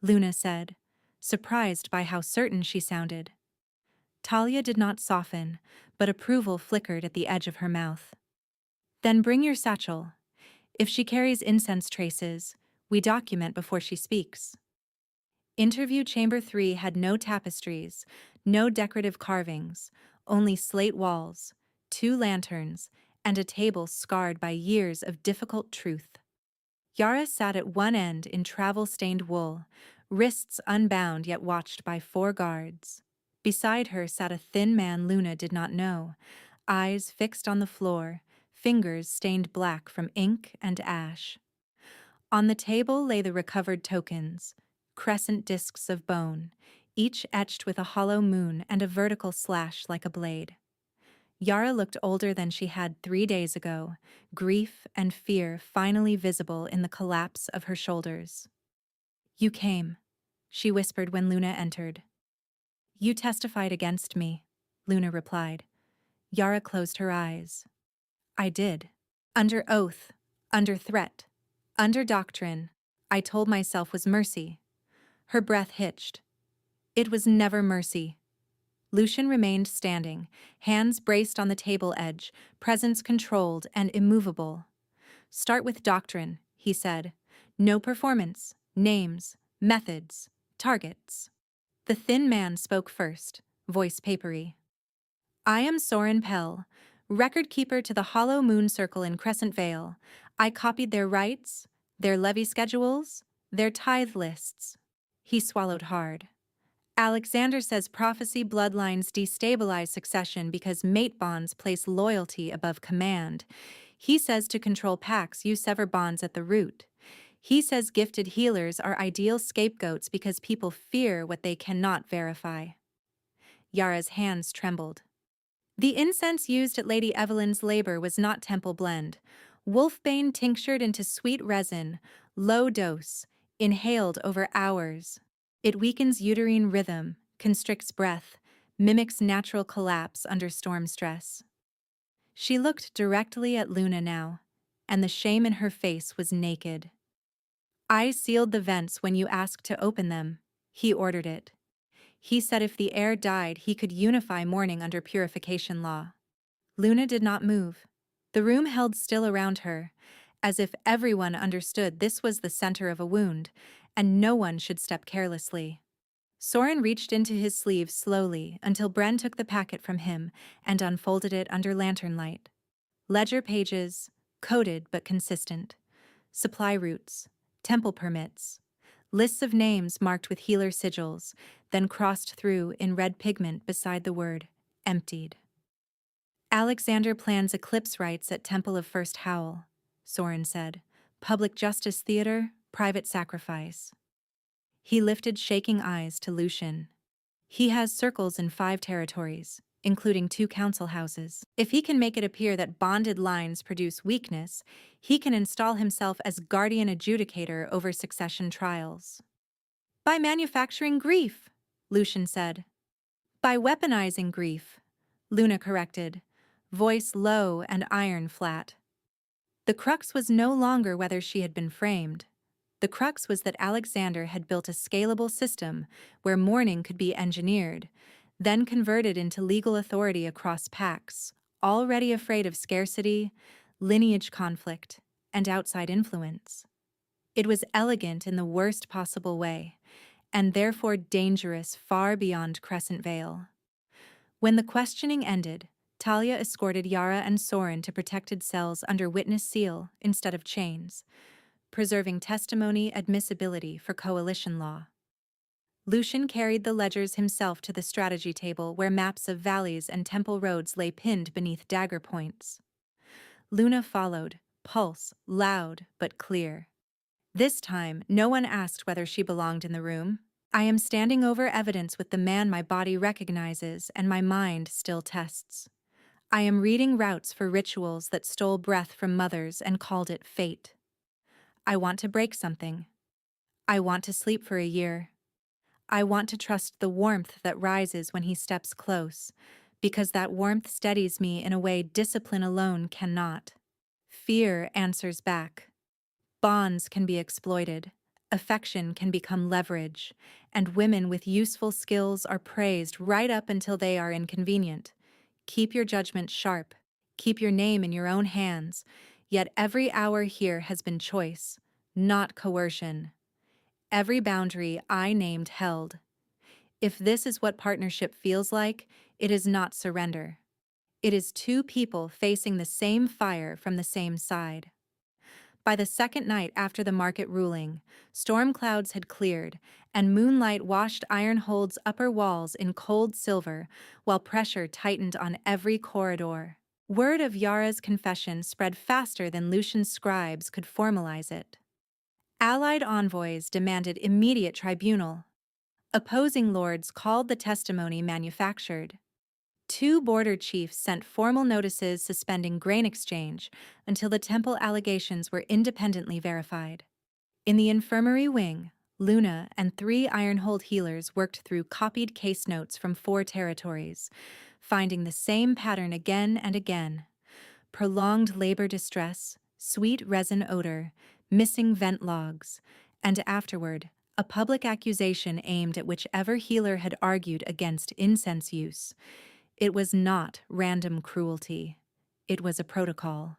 Luna said, surprised by how certain she sounded. Talia did not soften, but approval flickered at the edge of her mouth. "Then bring your satchel. If she carries incense traces, we document before she speaks." Interview Chamber 3 had no tapestries, no decorative carvings, only slate walls, 2 lanterns, and a table scarred by years of difficult truth. Yara sat at one end in travel-stained wool, wrists unbound yet watched by 4 guards. Beside her sat a thin man Luna did not know, eyes fixed on the floor, fingers stained black from ink and ash. On the table lay the recovered tokens, crescent discs of bone, each etched with a hollow moon and a vertical slash like a blade. Yara looked older than she had 3 days ago, grief and fear finally visible in the collapse of her shoulders. "You came," she whispered when Luna entered. "You testified against me," Luna replied. Yara closed her eyes. "I did. Under oath, under threat, under doctrine, I told myself was mercy." Her breath hitched. "It was never mercy." Lucian remained standing, hands braced on the table edge, presence controlled and immovable. "Start with doctrine," he said. "No performance, names, methods, targets." The thin man spoke first, voice papery. "I am Soren Pell, record keeper to the Hollow Moon Circle in Crescent Vale. I copied their rights, their levy schedules, their tithe lists." He swallowed hard. "Alexander says prophecy bloodlines destabilize succession because mate bonds place loyalty above command. He says to control packs, you sever bonds at the root. He says gifted healers are ideal scapegoats because people fear what they cannot verify." Yara's hands trembled. The incense used at Lady Evelyn's labor was not temple blend. Wolfbane tinctured into sweet resin, low dose, inhaled over hours. It weakens uterine rhythm, constricts breath, mimics natural collapse under storm stress. She looked directly at Luna now, and the shame in her face was naked. "I sealed the vents when you asked to open them," he ordered it. He said if the air died, he could unify mourning under purification law. Luna did not move. The room held still around her, as if everyone understood this was the center of a wound, and no one should step carelessly. Soren reached into his sleeve slowly until Bren took the packet from him and unfolded it under lantern light. Ledger pages, coded but consistent. Supply routes, temple permits, lists of names marked with healer sigils, then crossed through in red pigment beside the word, emptied. "Alexander plans eclipse rites at Temple of First Howl," Soren said. "Public justice theater, private sacrifice." He lifted shaking eyes to Lucian. "He has circles in 5 territories, including 2 council houses. If he can make it appear that bonded lines produce weakness, he can install himself as guardian adjudicator over succession trials." "By manufacturing grief," Lucian said. "By weaponizing grief," Luna corrected, voice low and iron flat. The crux was no longer whether she had been framed. The crux was that Alexander had built a scalable system where mourning could be engineered, then converted into legal authority across pacts, already afraid of scarcity, lineage conflict, and outside influence. It was elegant in the worst possible way, and therefore dangerous far beyond Crescent Vale. When the questioning ended, Talia escorted Yara and Soren to protected cells under witness seal instead of chains, preserving testimony admissibility for coalition law. Lucian carried the ledgers himself to the strategy table where maps of valleys and temple roads lay pinned beneath dagger points. Luna followed, pulse loud but clear. This time, no one asked whether she belonged in the room. I am standing over evidence with the man my body recognizes and my mind still tests. I am reading routes for rituals that stole breath from mothers and called it fate. I want to break something. I want to sleep for a year. I want to trust the warmth that rises when he steps close, because that warmth steadies me in a way discipline alone cannot. Fear answers back. Bonds can be exploited, affection can become leverage, and women with useful skills are praised right up until they are inconvenient. Keep your judgment sharp, keep your name in your own hands, yet every hour here has been choice, not coercion. Every boundary I named held. If this is what partnership feels like, it is not surrender. It is two people facing the same fire from the same side. By the second night after the market ruling, storm clouds had cleared, and moonlight washed Ironhold's upper walls in cold silver, while pressure tightened on every corridor. Word of Yara's confession spread faster than Lucian's scribes could formalize it. Allied envoys demanded immediate tribunal. Opposing lords called the testimony manufactured. Two border chiefs sent formal notices suspending grain exchange until the temple allegations were independently verified. In the infirmary wing, Luna and 3 Ironhold healers worked through copied case notes from 4 territories, finding the same pattern again and again. Prolonged labor distress, sweet resin odor, missing vent logs, and afterward, a public accusation aimed at whichever healer had argued against incense use. It was not random cruelty. It was a protocol.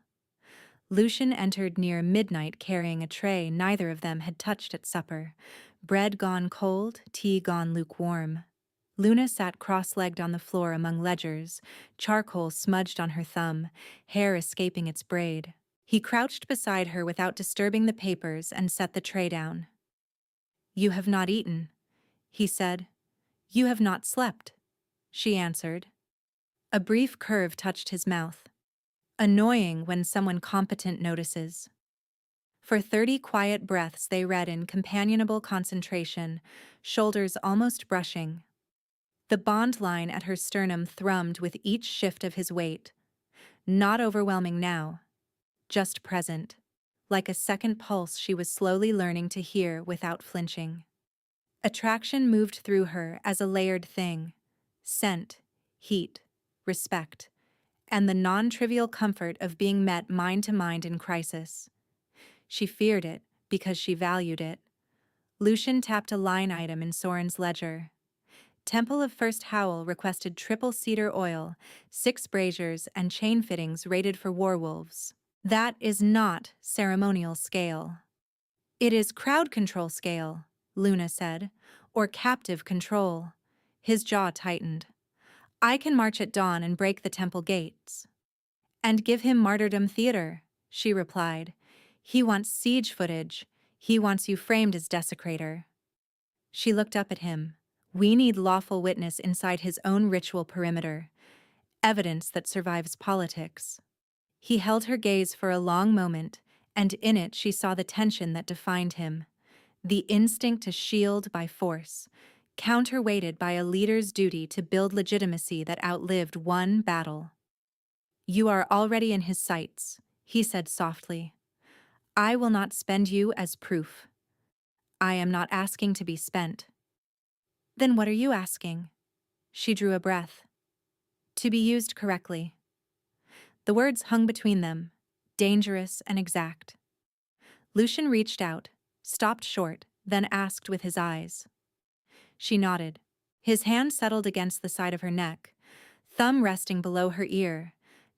Lucian entered near midnight carrying a tray neither of them had touched at supper. Bread gone cold, tea gone lukewarm. Luna sat cross-legged on the floor among ledgers, charcoal smudged on her thumb, hair escaping its braid. He crouched beside her without disturbing the papers and set the tray down. "You have not eaten," he said. "You have not slept," she answered. A brief curve touched his mouth. Annoying when someone competent notices. For 30 quiet breaths they read in companionable concentration, shoulders almost brushing. The bond line at her sternum thrummed with each shift of his weight. Not overwhelming now, just present, like a second pulse she was slowly learning to hear without flinching. Attraction moved through her as a layered thing. Scent, heat, respect, and the non-trivial comfort of being met mind to mind in crisis. She feared it because she valued it. Lucian tapped a line item in Soren's ledger. Temple of First Howl requested triple cedar oil, 6 braziers, and chain fittings rated for werewolves. That is not ceremonial scale. It is crowd control scale, Luna said, or captive control. His jaw tightened. I can march at dawn and break the temple gates. And give him martyrdom theater, she replied. He wants siege footage. He wants you framed as desecrator. She looked up at him. We need lawful witness inside his own ritual perimeter. Evidence that survives politics. He held her gaze for a long moment, and in it she saw the tension that defined him. The instinct to shield by force, counterweighted by a leader's duty to build legitimacy that outlived one battle. You are already in his sights, he said softly. I will not spend you as proof. I am not asking to be spent. Then what are you asking? She drew a breath. To be used correctly. The words hung between them, dangerous and exact. Lucian reached out, stopped short, then asked with his eyes. She nodded. His hand settled against the side of her neck, thumb resting below her ear,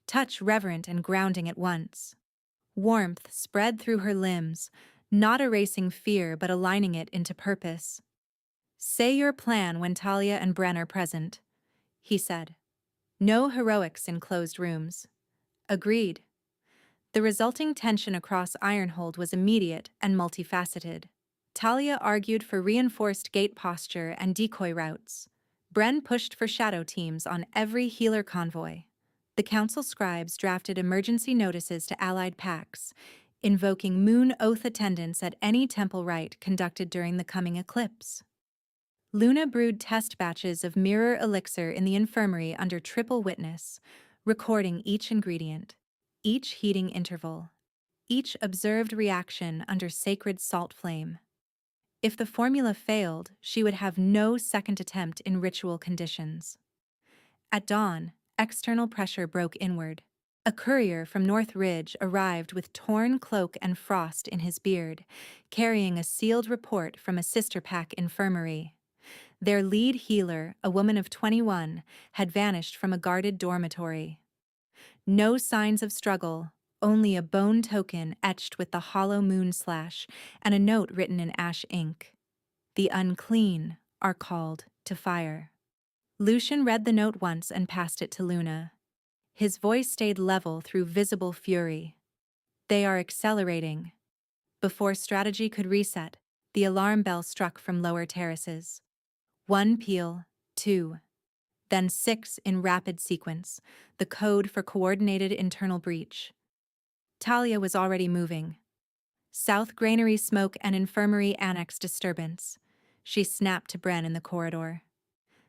touch reverent and grounding at once. Warmth spread through her limbs, not erasing fear but aligning it into purpose. "Say your plan when Talia and Bren are present," he said. "No heroics in closed rooms." Agreed. The resulting tension across Ironhold was immediate and multifaceted. Talia argued for reinforced gate posture and decoy routes. Bren pushed for shadow teams on every healer convoy. The council scribes drafted emergency notices to allied pacts, invoking Moon Oath attendance at any temple rite conducted during the coming eclipse. Luna brewed test batches of mirror elixir in the infirmary under triple witness, recording each ingredient, each heating interval, each observed reaction under sacred salt flame. If the formula failed, she would have no second attempt in ritual conditions. At dawn, external pressure broke inward. A courier from North Ridge arrived with torn cloak and frost in his beard, carrying a sealed report from a sister pack infirmary. Their lead healer, a woman of 21, had vanished from a guarded dormitory. No signs of struggle, only a bone token etched with the hollow moon slash and a note written in ash ink. "The unclean are called to fire." Lucian read the note once and passed it to Luna. His voice stayed level through visible fury. "They are accelerating." Before strategy could reset, the alarm bell struck from lower terraces. 1 peal, 2. Then 6 in rapid sequence, the code for coordinated internal breach. Talia was already moving. "South granary smoke and infirmary annex disturbance," she snapped to Bren in the corridor.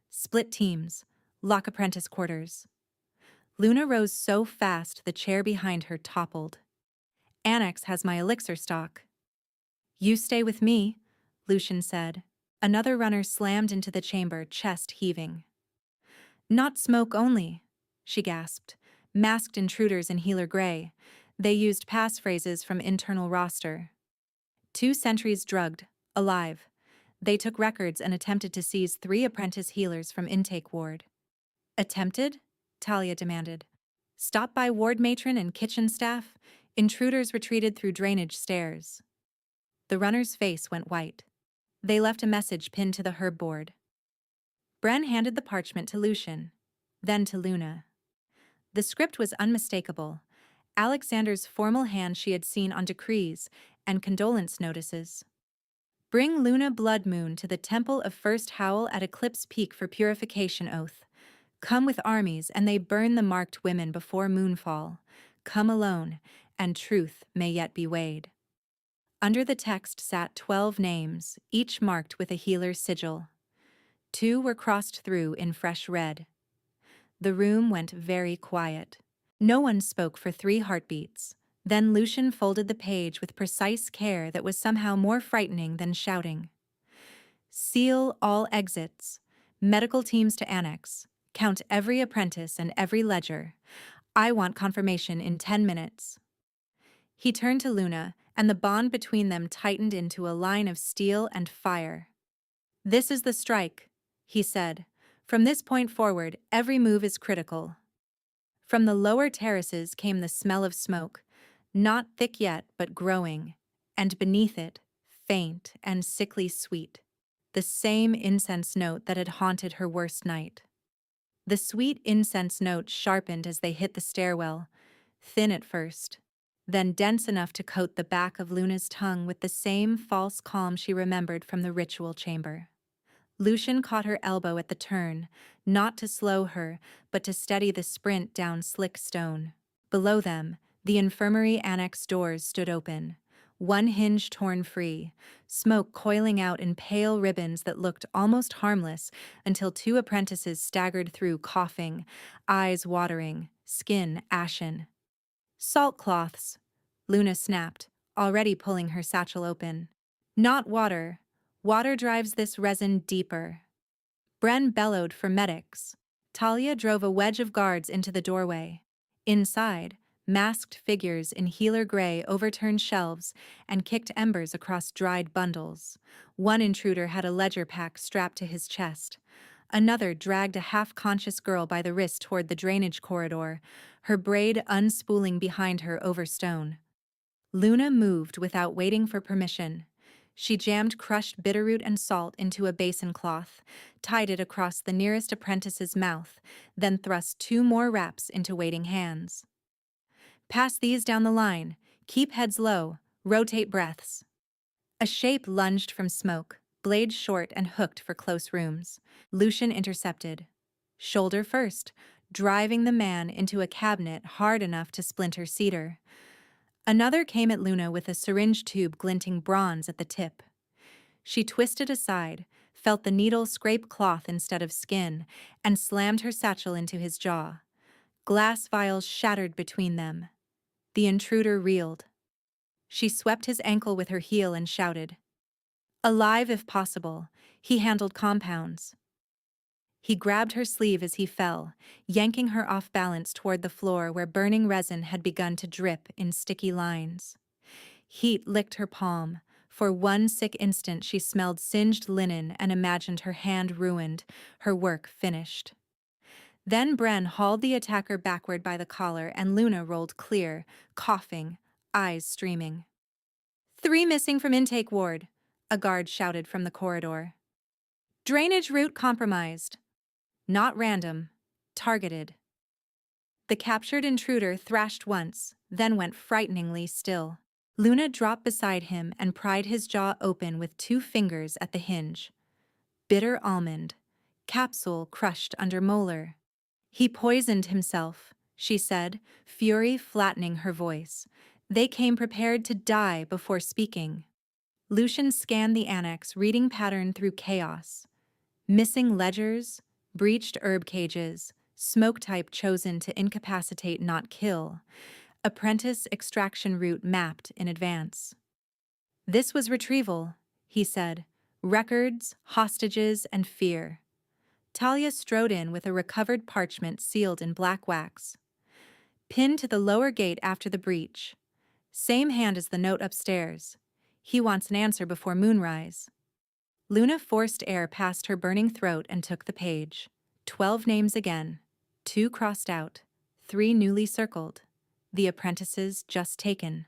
"Split teams, lock apprentice quarters." Luna rose so fast the chair behind her toppled. "Annex has my elixir stock." "You stay with me," Lucian said. Another runner slammed into the chamber, chest heaving. "Not smoke only," she gasped. "Masked intruders in Healer Grey. They used passphrases from internal roster. 2 sentries drugged, alive. They took records and attempted to seize 3 apprentice healers from intake ward." "Attempted?" Talia demanded. "Stop by ward matron and kitchen staff. Intruders retreated through drainage stairs." The runner's face went white. They left a message pinned to the herb board. Bren handed the parchment to Lucian, then to Luna. The script was unmistakable. Alexander's formal hand she had seen on decrees and condolence notices. "Bring Luna Blood Moon to the Temple of First Howl at Eclipse Peak for purification oath. Come with armies and they burn the marked women before moonfall. Come alone, and truth may yet be weighed." Under the text sat 12 names, each marked with a healer's sigil. 2 were crossed through in fresh red. The room went very quiet. No one spoke for 3 heartbeats. Then Lucian folded the page with precise care that was somehow more frightening than shouting. "Seal all exits. Medical teams to annex. Count every apprentice and every ledger. I want confirmation in 10 minutes." He turned to Luna, and the bond between them tightened into a line of steel and fire. "This is the strike," he said. "From this point forward, every move is critical." From the lower terraces came the smell of smoke, not thick yet but growing, and beneath it, faint and sickly sweet, the same incense note that had haunted her worst night. The sweet incense note sharpened as they hit the stairwell, thin at first, then dense enough to coat the back of Luna's tongue with the same false calm she remembered from the ritual chamber. Lucian caught her elbow at the turn, not to slow her, but to steady the sprint down slick stone. Below them, the infirmary annex doors stood open, one hinge torn free, smoke coiling out in pale ribbons that looked almost harmless until 2 apprentices staggered through coughing, eyes watering, skin ashen. "Salt cloths," Luna snapped, already pulling her satchel open. "Not water. Water drives this resin deeper." Bren bellowed for medics. Talia drove a wedge of guards into the doorway. Inside, masked figures in Healer Grey overturned shelves and kicked embers across dried bundles. One intruder had a ledger pack strapped to his chest. Another dragged a half-conscious girl by the wrist toward the drainage corridor, her braid unspooling behind her over stone. Luna moved without waiting for permission. She jammed crushed bitterroot and salt into a basin cloth, tied it across the nearest apprentice's mouth, then thrust 2 more wraps into waiting hands. Pass these down the line. Keep heads low. Rotate breaths. A shape lunged from smoke, blade short and hooked for close rooms. Lucian intercepted. Shoulder first, driving the man into a cabinet hard enough to splinter cedar. Another came at Luna with a syringe tube glinting bronze at the tip. She twisted aside, felt the needle scrape cloth instead of skin, and slammed her satchel into his jaw. Glass vials shattered between them. The intruder reeled. She swept his ankle with her heel and shouted. Alive if possible, he handled compounds. He grabbed her sleeve as he fell, yanking her off balance toward the floor where burning resin had begun to drip in sticky lines. Heat licked her palm. For one sick instant she smelled singed linen and imagined her hand ruined, her work finished. Then Bren hauled the attacker backward by the collar and Luna rolled clear, coughing, eyes streaming. 3 missing from intake ward, a guard shouted from the corridor. Drainage route compromised. Not random, targeted. The captured intruder thrashed once, then went frighteningly still. Luna dropped beside him and pried his jaw open with 2 fingers at the hinge. Bitter almond, capsule crushed under molar. He poisoned himself, she said, fury flattening her voice. They came prepared to die before speaking. Lucian scanned the annex, reading pattern through chaos. Missing ledgers, breached herb cages, smoke type chosen to incapacitate not kill. Apprentice extraction route mapped in advance. This was retrieval, he said. Records, hostages, and fear. Talia strode in with a recovered parchment sealed in black wax. Pinned to the lower gate after the breach. Same hand as the note upstairs. He wants an answer before moonrise. Luna forced air past her burning throat and took the page. 12 names again. 2 crossed out. 3 newly circled. The apprentices just taken.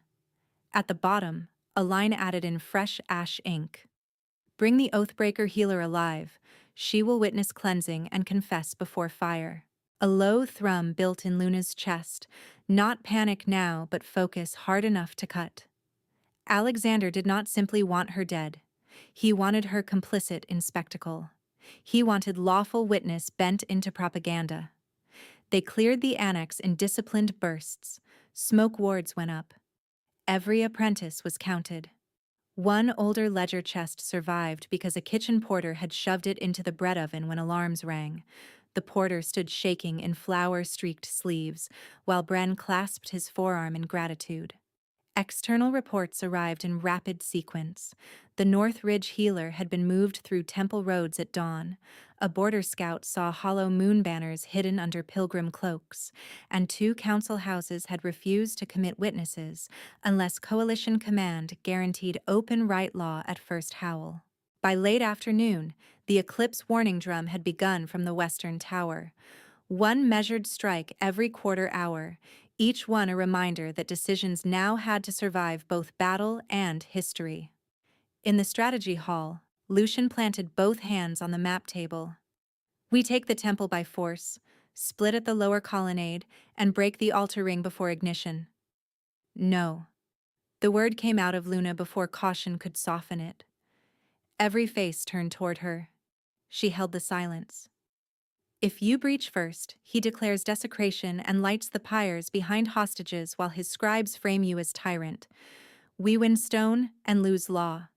At the bottom, a line added in fresh ash ink. Bring the Oathbreaker healer alive. She will witness cleansing and confess before fire. A low thrum built in Luna's chest. Not panic now, but focus hard enough to cut. Alexander did not simply want her dead. He wanted her complicit in spectacle. He wanted lawful witness bent into propaganda. They cleared the annex in disciplined bursts. Smoke wards went up. Every apprentice was counted. One older ledger chest survived because a kitchen porter had shoved it into the bread oven when alarms rang. The porter stood shaking in flour-streaked sleeves, while Bren clasped his forearm in gratitude. External reports arrived in rapid sequence. The North Ridge healer had been moved through Temple Roads at dawn. A border scout saw hollow moon banners hidden under pilgrim cloaks, and 2 council houses had refused to commit witnesses unless Coalition Command guaranteed open right law at First Howl. By late afternoon, the eclipse warning drum had begun from the western tower. 1 measured strike every quarter hour, each one a reminder that decisions now had to survive both battle and history. In the strategy hall, Lucian planted both hands on the map table. We take the temple by force, split at the lower colonnade, and break the altar ring before ignition. No. The word came out of Luna before caution could soften it. Every face turned toward her. She held the silence. If you breach first, he declares desecration and lights the pyres behind hostages while his scribes frame you as tyrant. We win stone and lose law.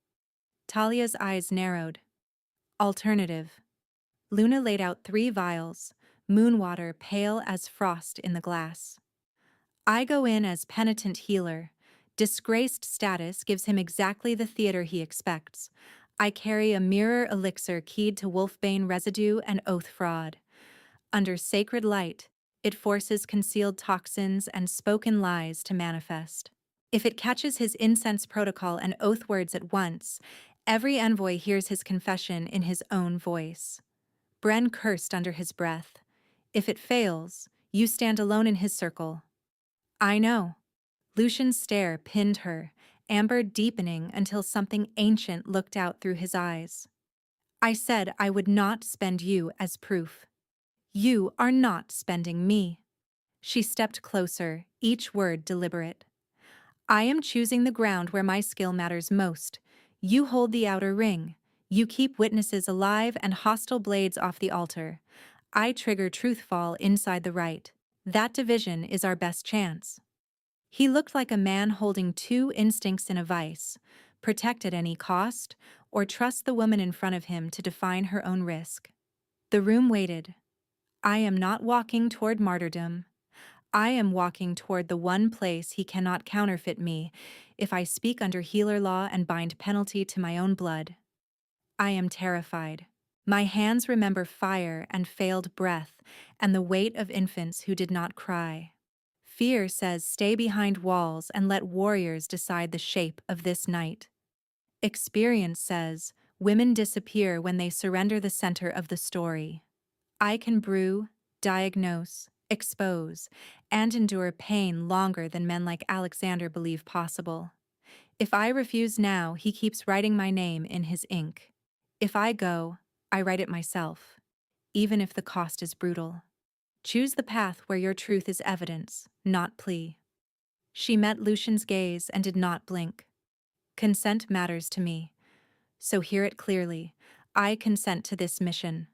Talia's eyes narrowed. Alternative. Luna laid out 3 vials, moonwater pale as frost in the glass. I go in as penitent healer. Disgraced status gives him exactly the theater he expects. I carry a mirror elixir keyed to wolfbane residue and oath fraud. Under sacred light, it forces concealed toxins and spoken lies to manifest. If it catches his incense protocol and oath words at once, every envoy hears his confession in his own voice. Bren cursed under his breath. If it fails, you stand alone in his circle. I know. Lucian's stare pinned her, amber deepening until something ancient looked out through his eyes. I said I would not spend you as proof. You are not spending me. She stepped closer, each word deliberate. I am choosing the ground where my skill matters most. You hold the outer ring. You keep witnesses alive and hostile blades off the altar. I trigger truthfall inside the right. That division is our best chance. He looked like a man holding two instincts in a vice: protect at any cost, or trust the woman in front of him to define her own risk. The room waited. I am not walking toward martyrdom. I am walking toward the one place he cannot counterfeit me if I speak under healer law and bind penalty to my own blood. I am terrified. My hands remember fire and failed breath and the weight of infants who did not cry. Fear says stay behind walls and let warriors decide the shape of this night. Experience says women disappear when they surrender the center of the story. I can brew, diagnose, expose, and endure pain longer than men like Alexander believe possible. If I refuse now, he keeps writing my name in his ink. If I go, I write it myself, even if the cost is brutal. Choose the path where your truth is evidence, not plea. She met Lucian's gaze and did not blink. Consent matters to me, so hear it clearly. I consent to this mission.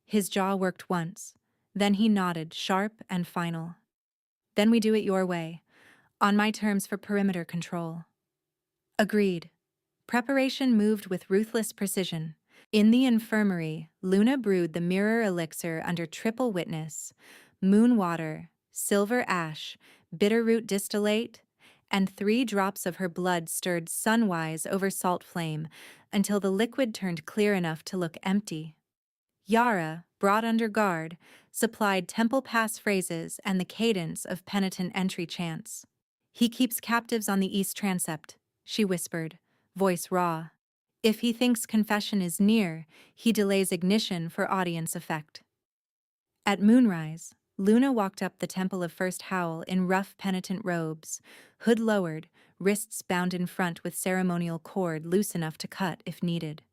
His jaw worked once. Then he nodded, sharp and final. Then we do it your way, on my terms for perimeter control. Agreed. Preparation moved with ruthless precision. In the infirmary, Luna brewed the mirror elixir under triple witness: moon water, silver ash, bitterroot distillate, and 3 drops of her blood stirred sunwise over salt flame until the liquid turned clear enough to look empty. Yara, brought under guard, supplied temple pass phrases and the cadence of penitent entry chants. He keeps captives on the east transept, she whispered, voice raw. If he thinks confession is near, he delays ignition for audience effect. At moonrise, Luna walked up the Temple of First Howl in rough penitent robes, hood lowered, wrists bound in front with ceremonial cord loose enough to cut if needed.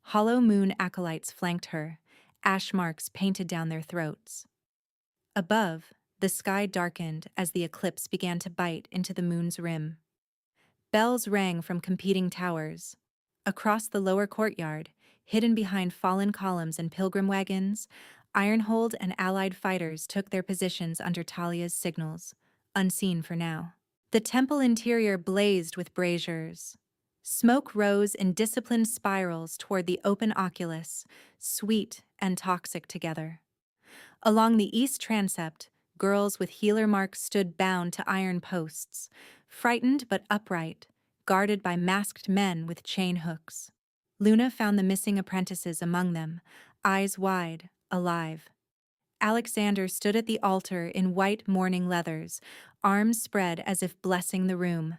Hollow moon acolytes flanked her, ash marks painted down their throats. Above, the sky darkened as the eclipse began to bite into the moon's rim. Bells rang from competing towers. Across the lower courtyard, hidden behind fallen columns and pilgrim wagons, Ironhold and allied fighters took their positions under Talia's signals, unseen for now. The temple interior blazed with braziers. Smoke rose in disciplined spirals toward the open oculus, sweet and toxic together. Along the east transept, girls with healer marks stood bound to iron posts, frightened but upright, guarded by masked men with chain hooks. Luna found the missing apprentices among them, eyes wide, alive. Alexander stood at the altar in white mourning leathers, arms spread as if blessing the room.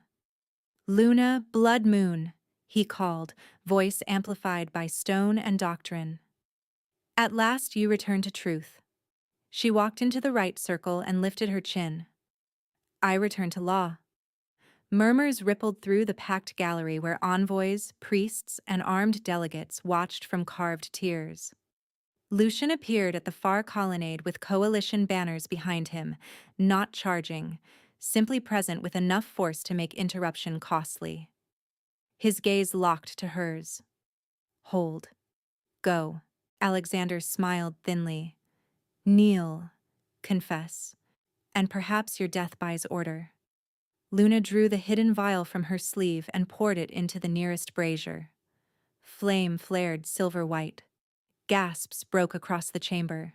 Luna, blood moon, he called, voice amplified by stone and doctrine. At last you return to truth. She walked into the right circle and lifted her chin. I return to law. Murmurs rippled through the packed gallery where envoys, priests, and armed delegates watched from carved tiers. Lucian appeared at the far colonnade with coalition banners behind him, not charging, simply present with enough force to make interruption costly. His gaze locked to hers. Hold. Go. Alexander smiled thinly. Kneel. Confess. And perhaps your death buys order. Luna drew the hidden vial from her sleeve and poured it into the nearest brazier. Flame flared silver white. Gasps broke across the chamber.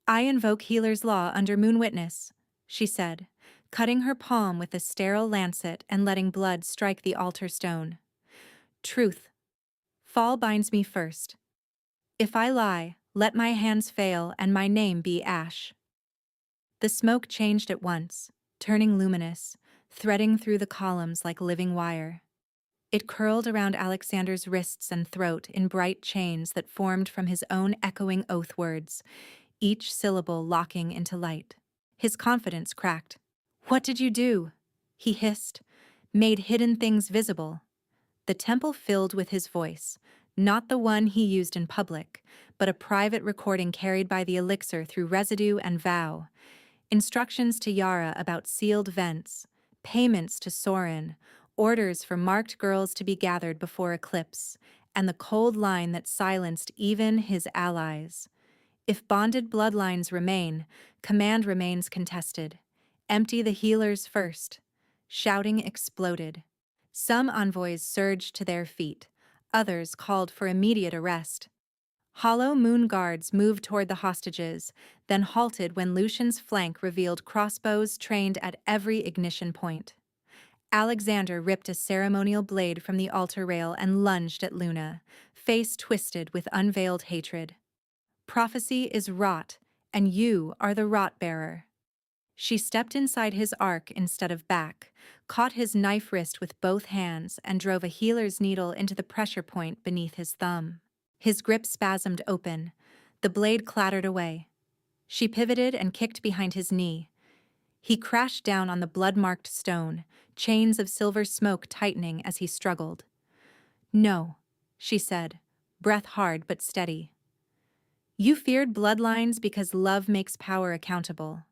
I invoke healer's law under moon witness, she said, cutting her palm with a sterile lancet and letting blood strike the altar stone. Truth. Fall binds me first. If I lie, let my hands fail and my name be ash. The smoke changed at once, turning luminous, threading through the columns like living wire. It curled around Alexander's wrists and throat in bright chains that formed from his own echoing oath words, each syllable locking into light. His confidence cracked. "What did you do?" he hissed. "Made hidden things visible." The temple filled with his voice, not the one he used in public, but a private recording carried by the elixir through residue and vow. Instructions to Yara about sealed vents, payments to Sorin, orders for marked girls to be gathered before eclipse, and the cold line that silenced even his allies. If bonded bloodlines remain, command remains contested. Empty the healers first. Shouting exploded. Some envoys surged to their feet. Others called for immediate arrest. Hollow Moon guards moved toward the hostages, then halted when Lucian's flank revealed crossbows trained at every ignition point. Alexander ripped a ceremonial blade from the altar rail and lunged at Luna, face twisted with unveiled hatred. "Prophecy is wrought, and you are the wrought-bearer." She stepped inside his arc instead of back, caught his knife wrist with both hands, and drove a healer's needle into the pressure point beneath his thumb. His grip spasmed open. The blade clattered away. She pivoted and kicked behind his knee. He crashed down on the blood-marked stone, chains of silver smoke tightening as he struggled. "No," she said, breath hard but steady. "You feared bloodlines because love makes power accountable."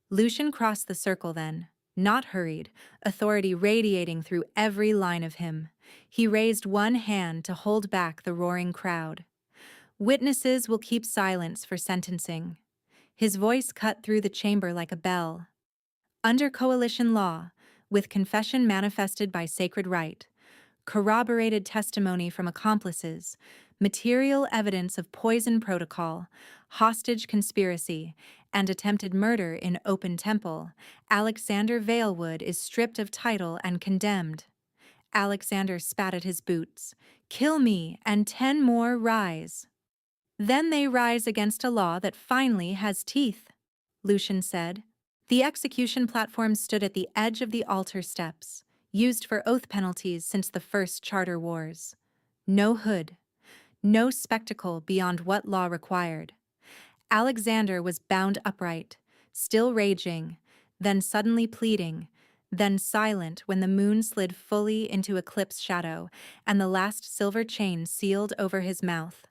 Lucian crossed the circle then, not hurried, authority radiating through every line of him. He raised one hand to hold back the roaring crowd. "Witnesses will keep silence for sentencing." His voice cut through the chamber like a bell. "Under coalition law, with confession manifested by sacred right, corroborated testimony from accomplices, material evidence of poison protocol, hostage conspiracy, and attempted murder in open temple, Alexander Valewood is stripped of title and condemned." Alexander spat at his boots. "Kill me, and 10 more rise." "Then they rise against a law that finally has teeth," Lucian said. The execution platform stood at the edge of the altar steps, used for oath penalties since the first Charter Wars. No hood. No spectacle beyond what law required. Alexander was bound upright, still raging, then suddenly pleading, then silent when the moon slid fully into eclipse shadow and the last silver chain sealed over his mouth.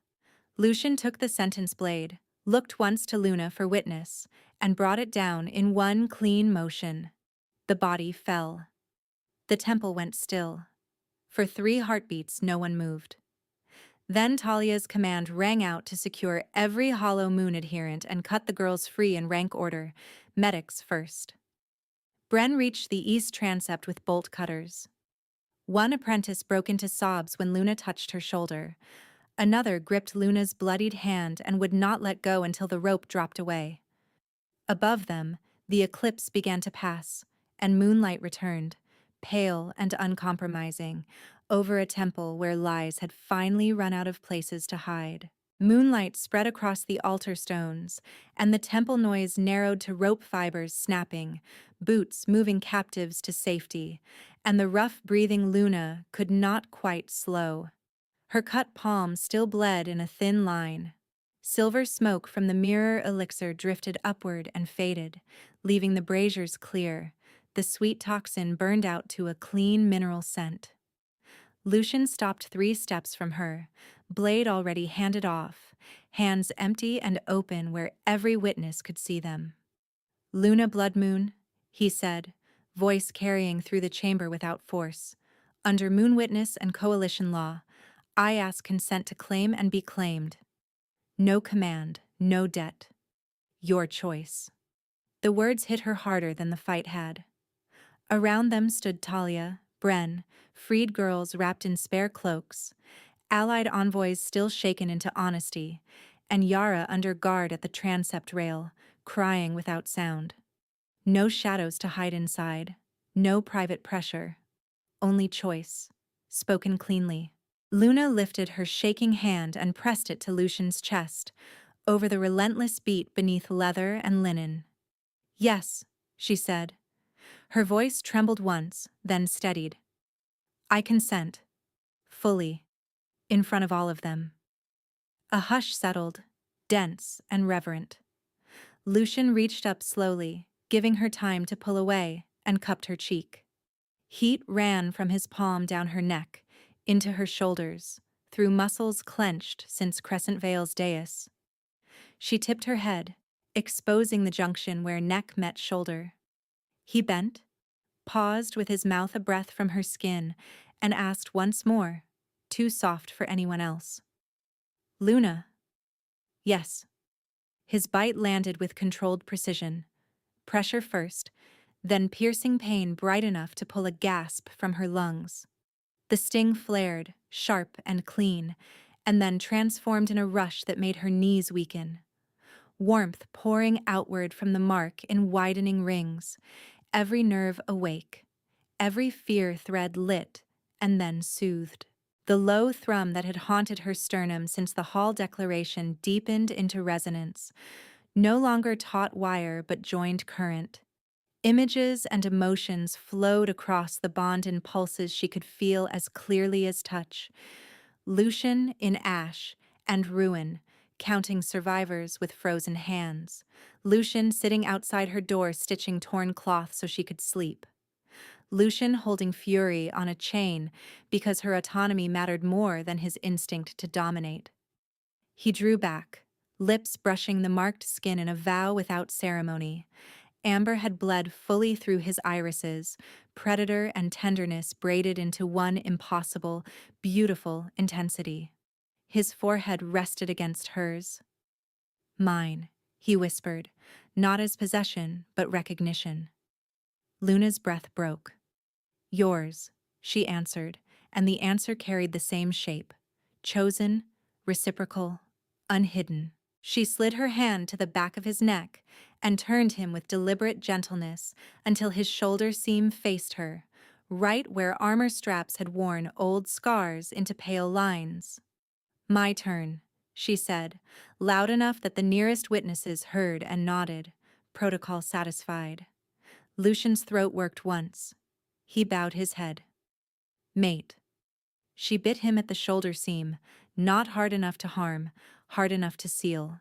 Lucian took the sentence blade, looked once to Luna for witness, and brought it down in one clean motion. The body fell. The temple went still. For 3 heartbeats, no one moved. Then Talia's command rang out to secure every Hollow Moon adherent and cut the girls free in rank order, medics first. Bren reached the east transept with bolt cutters. One apprentice broke into sobs when Luna touched her shoulder. Another gripped Luna's bloodied hand and would not let go until the rope dropped away. Above them, the eclipse began to pass, and moonlight returned, pale and uncompromising, over a temple where lies had finally run out of places to hide. Moonlight spread across the altar stones, and the temple noise narrowed to rope fibers snapping, boots moving captives to safety, and the rough-breathing Luna could not quite slow. Her cut palm still bled in a thin line. Silver smoke from the mirror elixir drifted upward and faded, leaving the braziers clear. The sweet toxin burned out to a clean mineral scent. Lucian stopped 3 steps from her, blade already handed off, hands empty and open where every witness could see them. "Luna Bloodmoon," he said, voice carrying through the chamber without force. "Under Moon Witness and Coalition law, I ask consent to claim and be claimed. No command, no debt. Your choice." The words hit her harder than the fight had. Around them stood Talia, Bren, freed girls wrapped in spare cloaks, allied envoys still shaken into honesty, and Yara under guard at the transept rail, crying without sound. No shadows to hide inside, no private pressure, only choice, spoken cleanly. Luna lifted her shaking hand and pressed it to Lucian's chest, over the relentless beat beneath leather and linen. "Yes," she said. Her voice trembled once, then steadied. I consent. Fully. In front of all of them. A hush settled, dense and reverent. Lucian reached up slowly, giving her time to pull away, and cupped her cheek. Heat ran from his palm down her neck, into her shoulders, through muscles clenched since Crescent Vale's dais. She tipped her head, exposing the junction where neck met shoulder. He bent, paused with his mouth a breath from her skin, and asked once more, too soft for anyone else. Luna. Yes. His bite landed with controlled precision. Pressure first, then piercing pain bright enough to pull a gasp from her lungs. The sting flared, sharp and clean, and then transformed in a rush that made her knees weaken. Warmth pouring outward from the mark in widening rings, every nerve awake, every fear thread lit and then soothed. The low thrum that had haunted her sternum since the Hall Declaration deepened into resonance, no longer taut wire but joined current. Images and emotions flowed across the bond in pulses she could feel as clearly as touch. Lucian in ash and ruin, counting survivors with frozen hands. Lucian sitting outside her door stitching torn cloth so she could sleep. Lucian holding Fury on a chain because her autonomy mattered more than his instinct to dominate. He drew back, lips brushing the marked skin in a vow without ceremony. Amber had bled fully through his irises, predator and tenderness braided into one impossible, beautiful intensity. His forehead rested against hers. Mine, he whispered, not as possession, but recognition. Luna's breath broke. Yours, she answered, and the answer carried the same shape. Chosen, reciprocal, unhidden. She slid her hand to the back of his neck and turned him with deliberate gentleness until his shoulder seam faced her, right where armor straps had worn old scars into pale lines. My turn, she said, loud enough that the nearest witnesses heard and nodded, protocol satisfied. Lucian's throat worked once. He bowed his head. Mate. She bit him at the shoulder seam, not hard enough to harm, hard enough to seal.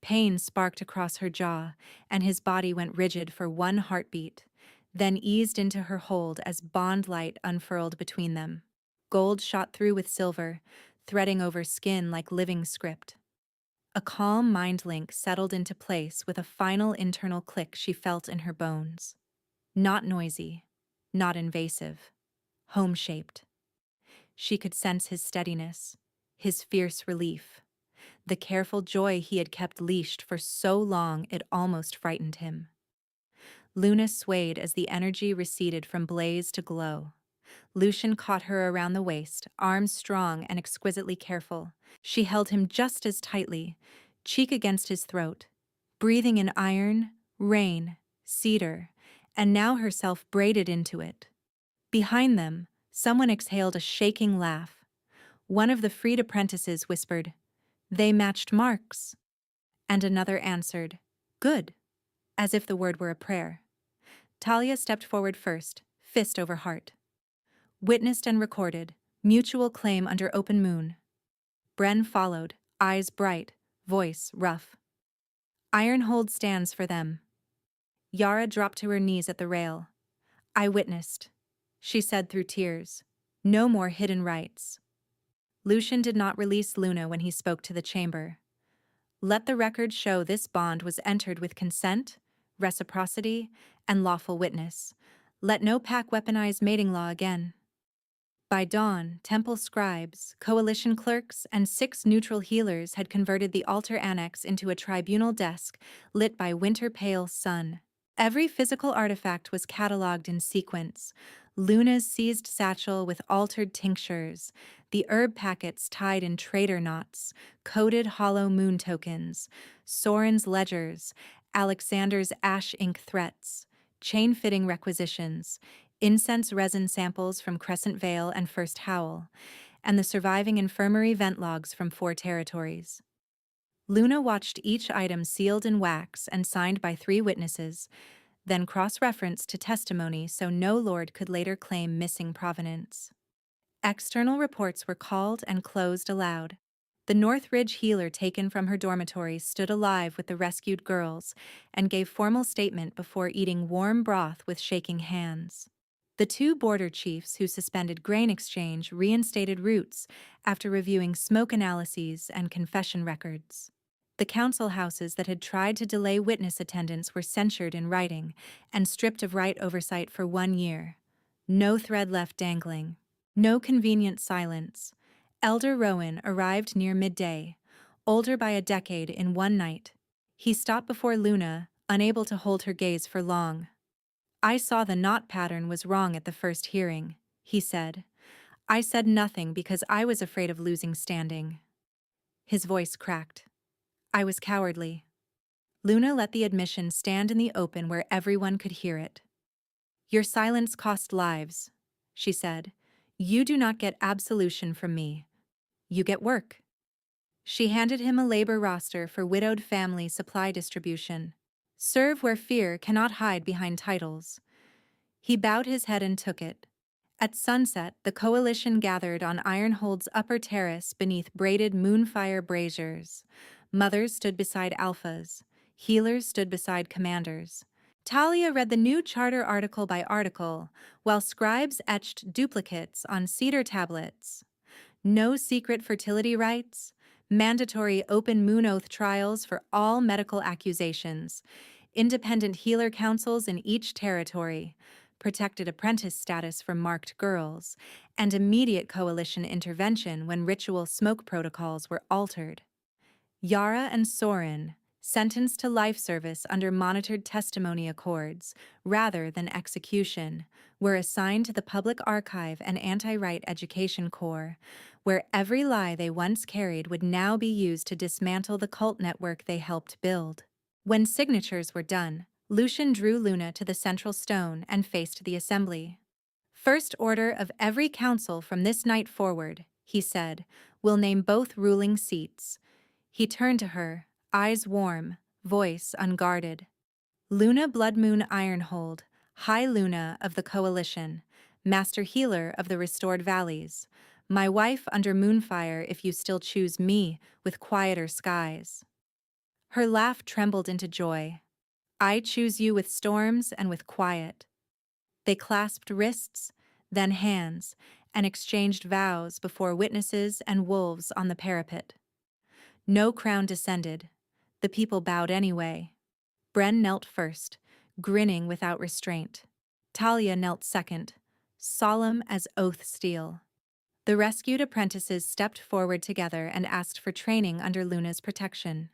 Pain sparked across her jaw, and his body went rigid for one heartbeat, then eased into her hold as bond light unfurled between them. Gold shot through with silver, threading over skin like living script. A calm mind link settled into place with a final internal click she felt in her bones. Not noisy, not invasive, home-shaped. She could sense his steadiness, his fierce relief, the careful joy he had kept leashed for so long it almost frightened him. Luna swayed as the energy receded from blaze to glow. Lucian caught her around the waist, arms strong and exquisitely careful. She held him just as tightly, cheek against his throat, breathing in iron, rain, cedar, and now herself braided into it. Behind them, someone exhaled a shaking laugh. One of the freed apprentices whispered, "They matched marks." And another answered, "Good," as if the word were a prayer. Talia stepped forward first, fist over heart. Witnessed and recorded, mutual claim under open moon. Bren followed, eyes bright, voice rough. Ironhold stands for them. Yara dropped to her knees at the rail. I witnessed, she said through tears. No more hidden rights. Lucian did not release Luna when he spoke to the chamber. Let the record show this bond was entered with consent, reciprocity, and lawful witness. Let no pack weaponize mating law again. By dawn, temple scribes, coalition clerks, and 6 neutral healers had converted the altar annex into a tribunal desk lit by winter-pale sun. Every physical artifact was catalogued in sequence. Luna's seized satchel with altered tinctures, the herb packets tied in traitor knots, coded hollow moon tokens, Soren's ledgers, Alexander's ash ink threats, chain-fitting requisitions, incense resin samples from Crescent Vale and First Howl, and the surviving infirmary vent logs from 4 territories. Luna watched each item sealed in wax and signed by 3 witnesses, then cross-referenced to testimony so no lord could later claim missing provenance. External reports were called and closed aloud. The Northridge healer taken from her dormitory stood alive with the rescued girls and gave formal statement before eating warm broth with shaking hands. The two border chiefs who suspended grain exchange reinstated routes after reviewing smoke analyses and confession records. The council houses that had tried to delay witness attendance were censured in writing and stripped of right oversight for 1 year. No thread left dangling. No convenient silence. Elder Rowan arrived near midday, older by a decade in one night. He stopped before Luna, unable to hold her gaze for long. "I saw the knot pattern was wrong at the first hearing," he said. "I said nothing because I was afraid of losing standing." His voice cracked. "I was cowardly." Luna let the admission stand in the open where everyone could hear it. "Your silence cost lives," she said. "You do not get absolution from me. You get work." She handed him a labor roster for widowed family supply distribution. "Serve where fear cannot hide behind titles." He bowed his head and took it. At sunset, the coalition gathered on Ironhold's upper terrace beneath braided moonfire braziers. Mothers stood beside alphas. Healers stood beside commanders. Talia read the new charter article by article, while scribes etched duplicates on cedar tablets. No secret fertility rites, mandatory open moon oath trials for all medical accusations, independent healer councils in each territory, protected apprentice status for marked girls, and immediate coalition intervention when ritual smoke protocols were altered. Yara and Soren, sentenced to life service under monitored testimony accords, rather than execution, were assigned to the Public Archive and Anti-Right Education Corps, where every lie they once carried would now be used to dismantle the cult network they helped build. When signatures were done, Lucian drew Luna to the central stone and faced the assembly. "First order of every council from this night forward," he said, "will name both ruling seats." He turned to her, eyes warm, voice unguarded. "Luna Bloodmoon Ironhold, High Luna of the Coalition, Master Healer of the Restored Valleys, my wife under Moonfire if you still choose me with quieter skies." Her laugh trembled into joy. "I choose you with storms and with quiet." They clasped wrists, then hands, and exchanged vows before witnesses and wolves on the parapet. No crown descended. The people bowed anyway. Bren knelt first, grinning without restraint. Talia knelt second, solemn as oath steel. The rescued apprentices stepped forward together and asked for training under Luna's protection.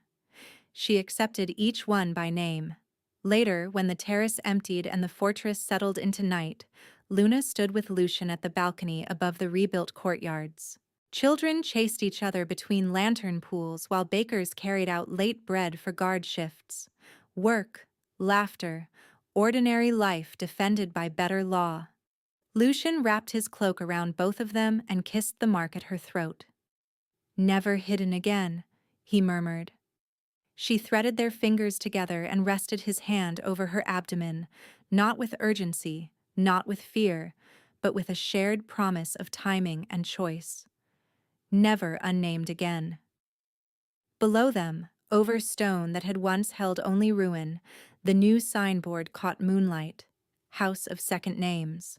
She accepted each one by name. Later, when the terrace emptied and the fortress settled into night, Luna stood with Lucian at the balcony above the rebuilt courtyards. Children chased each other between lantern pools while bakers carried out late bread for guard shifts. Work, laughter, ordinary life defended by better law. Lucian wrapped his cloak around both of them and kissed the mark at her throat. "Never hidden again," he murmured. She threaded their fingers together and rested his hand over her abdomen, not with urgency, not with fear, but with a shared promise of timing and choice. Never unnamed again. Below them, over stone that had once held only ruin, the new signboard caught moonlight, House of Second Names.